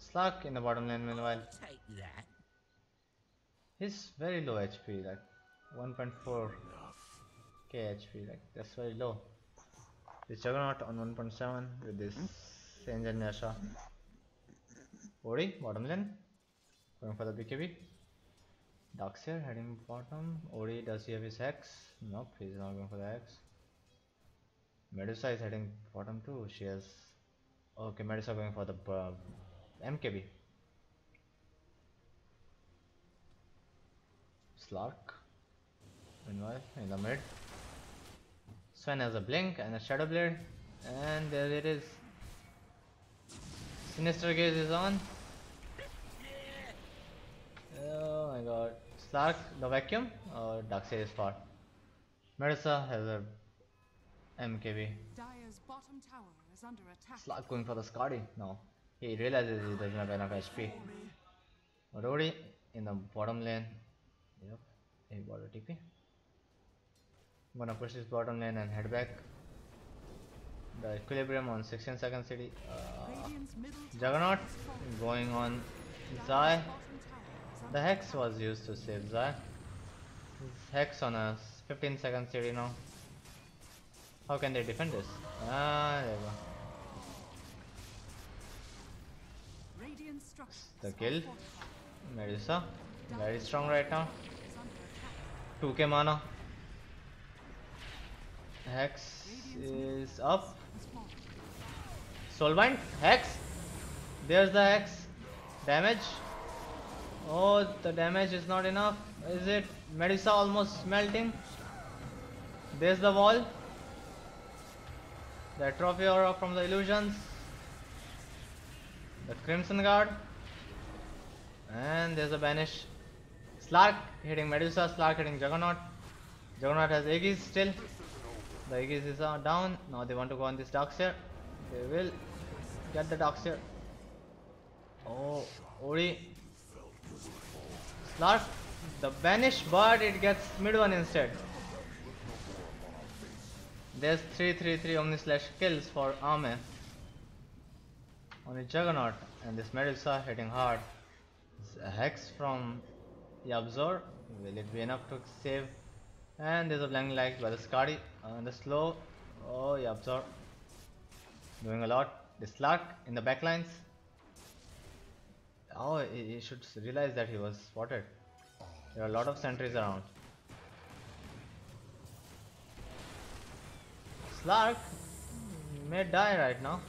Slark in the bottom lane meanwhile. Take that. He's very low HP, like 1.4k HP, like that's very low. This Juggernaut on 1.7 with this Sange and Yasha. Ori, bottom lane, going for the BKB. Doxer heading bottom. Ori, does he have his hex? Nope, he's not going for the hex. Medusa is heading bottom too. She has. Okay, Medusa going for the MKB. Slark. Meanwhile, in the mid. Sven has a blink and a shadow blade, and there it is. Sinister gaze is on. Oh my god. Slark, the vacuum, or Doxer is far. Medusa has a MKB. Dire's bottom tower is under attack. Slark going for the Scotty now. He realizes he doesn't have enough HP. Rory in the bottom lane. Yep, he bought a TP. Gonna push his bottom lane and head back. The equilibrium on 16 second city. Radiant's middle tower Juggernaut has fallen. going on Dire's Zai. bottom tower is under The Hex was used to save Zai. Hex on a 15 second city now. How can they defend this? Ah, there we go. Radiant structures The are kill. fortified. Medusa, very Dire's strong bottom right now. tower is under attack. 2k mana. Hex is up. Has fallen. Soulbind, Hex. There's the Hex. Damage. Oh, the damage is not enough. Is it? Medusa almost melting. There's the wall. The trophy aura from the illusions. The Crimson Guard. And there's a banish. Slark hitting Medusa, Slark hitting Juggernaut. Juggernaut has Aegis still. The Aegis is down. Now they want to go on this Darkseer. They will get the Darkseer. Oh, Ori. Slark, the banish, but it gets mid one instead. There's 3-3-3 Omnislash kills for Ame. Only Juggernaut and this Medusa hitting hard. A Hex from Yabzor. Will it be enough to save? And there's a blinding light by the Skadi on the slow. Oh, Yabzor doing a lot. The Slark in the backlines. Oh, he should realize that he was spotted. There are a lot of sentries around. Slark may die right now.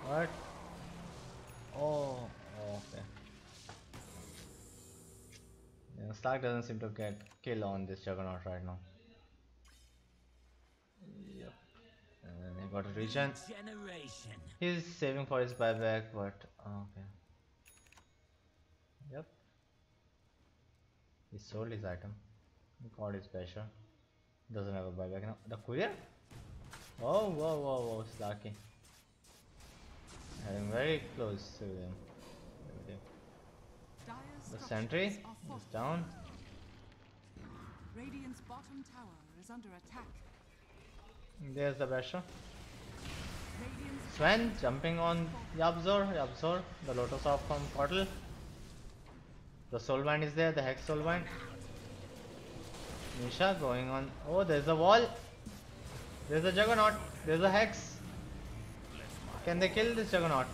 But oh, okay. Yeah, Slark doesn't seem to get kill on this Juggernaut right now. Yep. And he got a regen. Generation. He's saving for his buyback, but okay. Yep. He sold his item. He got his pressure. Doesn't have a buyback now. The courier? Oh, whoa, Slarky. Heading very close to them. Dire's The structures sentry are is fortified. down. Radiant's bottom tower is under attack. There's the pressure. Radiant's Sven jumping on Yabzor. Yabzor, the Lotus off from Portal. The Soulbind is there, the Hex Soulbind. Nisha going on. Oh, there's a wall. There's a Juggernaut. There's a Hex. Can they kill this Juggernaut?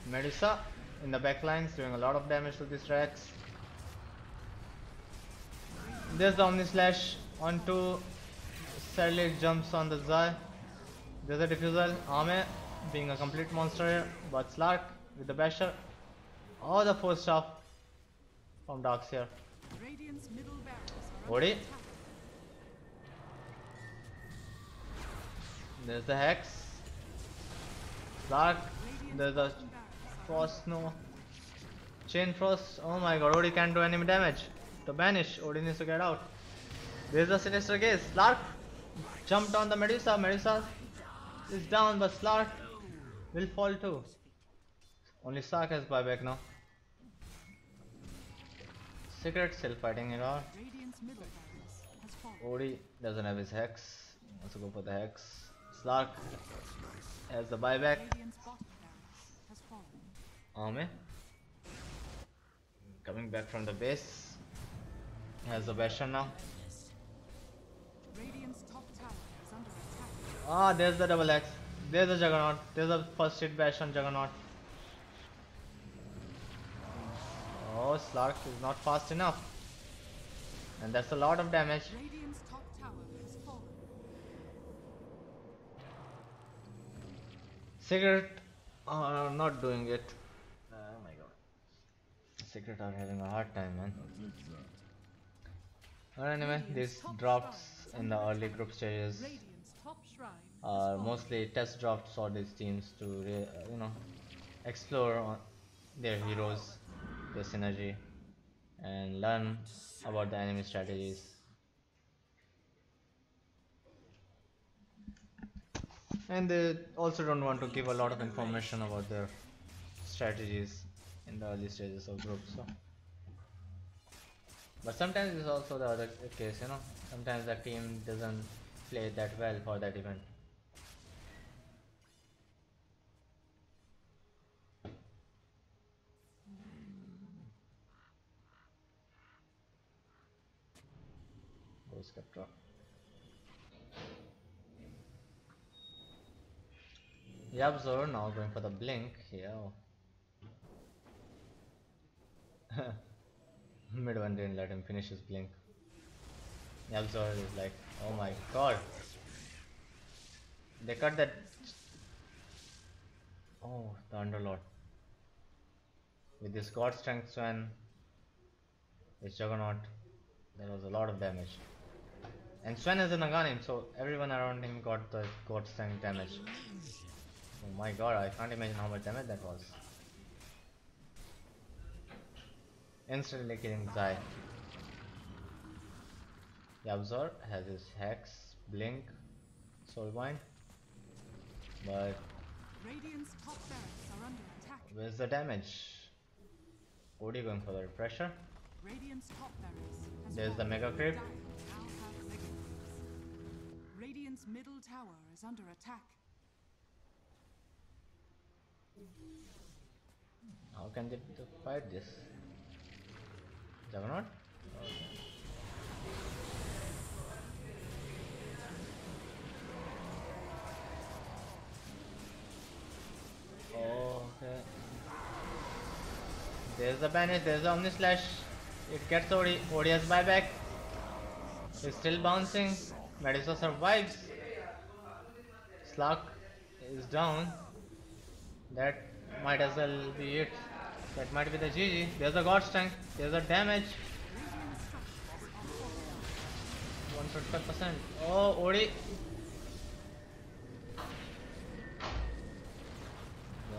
Medusa in the backlines doing a lot of damage to this Rex. There's the Omnislash onto sadly it jumps on the Zai. There's a Diffusal. Ame being a complete monster here, but Slark with the Basher. Oh, the force staff from Darkseer. Radiant's middle barracks are under Odi. attack. There's the Hex. Slark. Radiant's There's the bottom barracks are Frost. No. Chain Frost. Oh my god, Odi can't do any damage. To banish, Odi needs to get out. There's the Sinister Gaze. Slark jumped on the Medusa. Medusa is down, but Slark will fall too. Only Slark has buyback now. Secret still fighting it out. Radiant's middle barracks has fallen. Odi doesn't have his Hex. Wants to go for the Hex. Slark has the buyback. Radiant's bottom barracks has fallen. Ame coming back from the base. Has the Bastion now. Radiant's top tower is under attack. Ah, there's the double X. There's the Juggernaut. There's a first hit bash on Juggernaut. Oh, Slark is not fast enough. And that's a lot of damage. Radiant's top tower has fallen. Secret are not doing it. Oh my god. Secret are having a hard time, man. But anyway, these drops in the early group stages Radiant's top shrine are has fallen. mostly test drops for these teams to explore on their heroes, their synergy, and learn about the enemy strategies. And they also don't want to give a lot of information about their strategies in the early stages of groups. So. But sometimes it's also the other case, you know. Sometimes the team doesn't play that well for that event. Goes Captor. Yabzor now going for the blink. Yeah. Mid one didn't let him finish his blink. Yabzor is like, oh my god. They cut that. Oh, the Underlord. With this God Strength Swan, this Juggernaut, there was a lot of damage. And Swan is a Naganim, so everyone around him got the God Strength damage. Oh my god, I can't imagine how much damage that was. Instantly killing Zai. Yabzor has his Hex, Blink, Soulbind, but Radiant's top barracks are under attack. where's the damage? Odie going for the pressure. Radiant's top barracks has There's the fallen. Mega Creep. Dire now have Mega Creeps. Radiant's middle tower is under attack. How can they fight this? Juggernaut? Okay. There's the banish, there's the Omni Slash. It gets Odi. Odi has buyback. He's still bouncing. Medusa survives. Slug is down. That might as well be it. That might be the GG. There's a God Strength. There's a damage. 125%. Oh, Odi.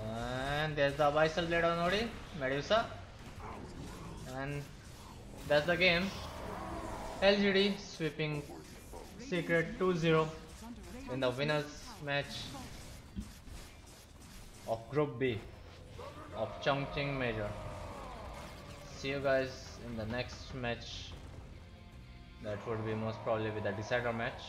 And there's the Abyssal Blade on Odi. Medusa. And that's the game. LGD sweeping Secret 2-0 in the winners match of Group B of Chongqing Major. See you guys in the next match. That would be most probably be the decider match.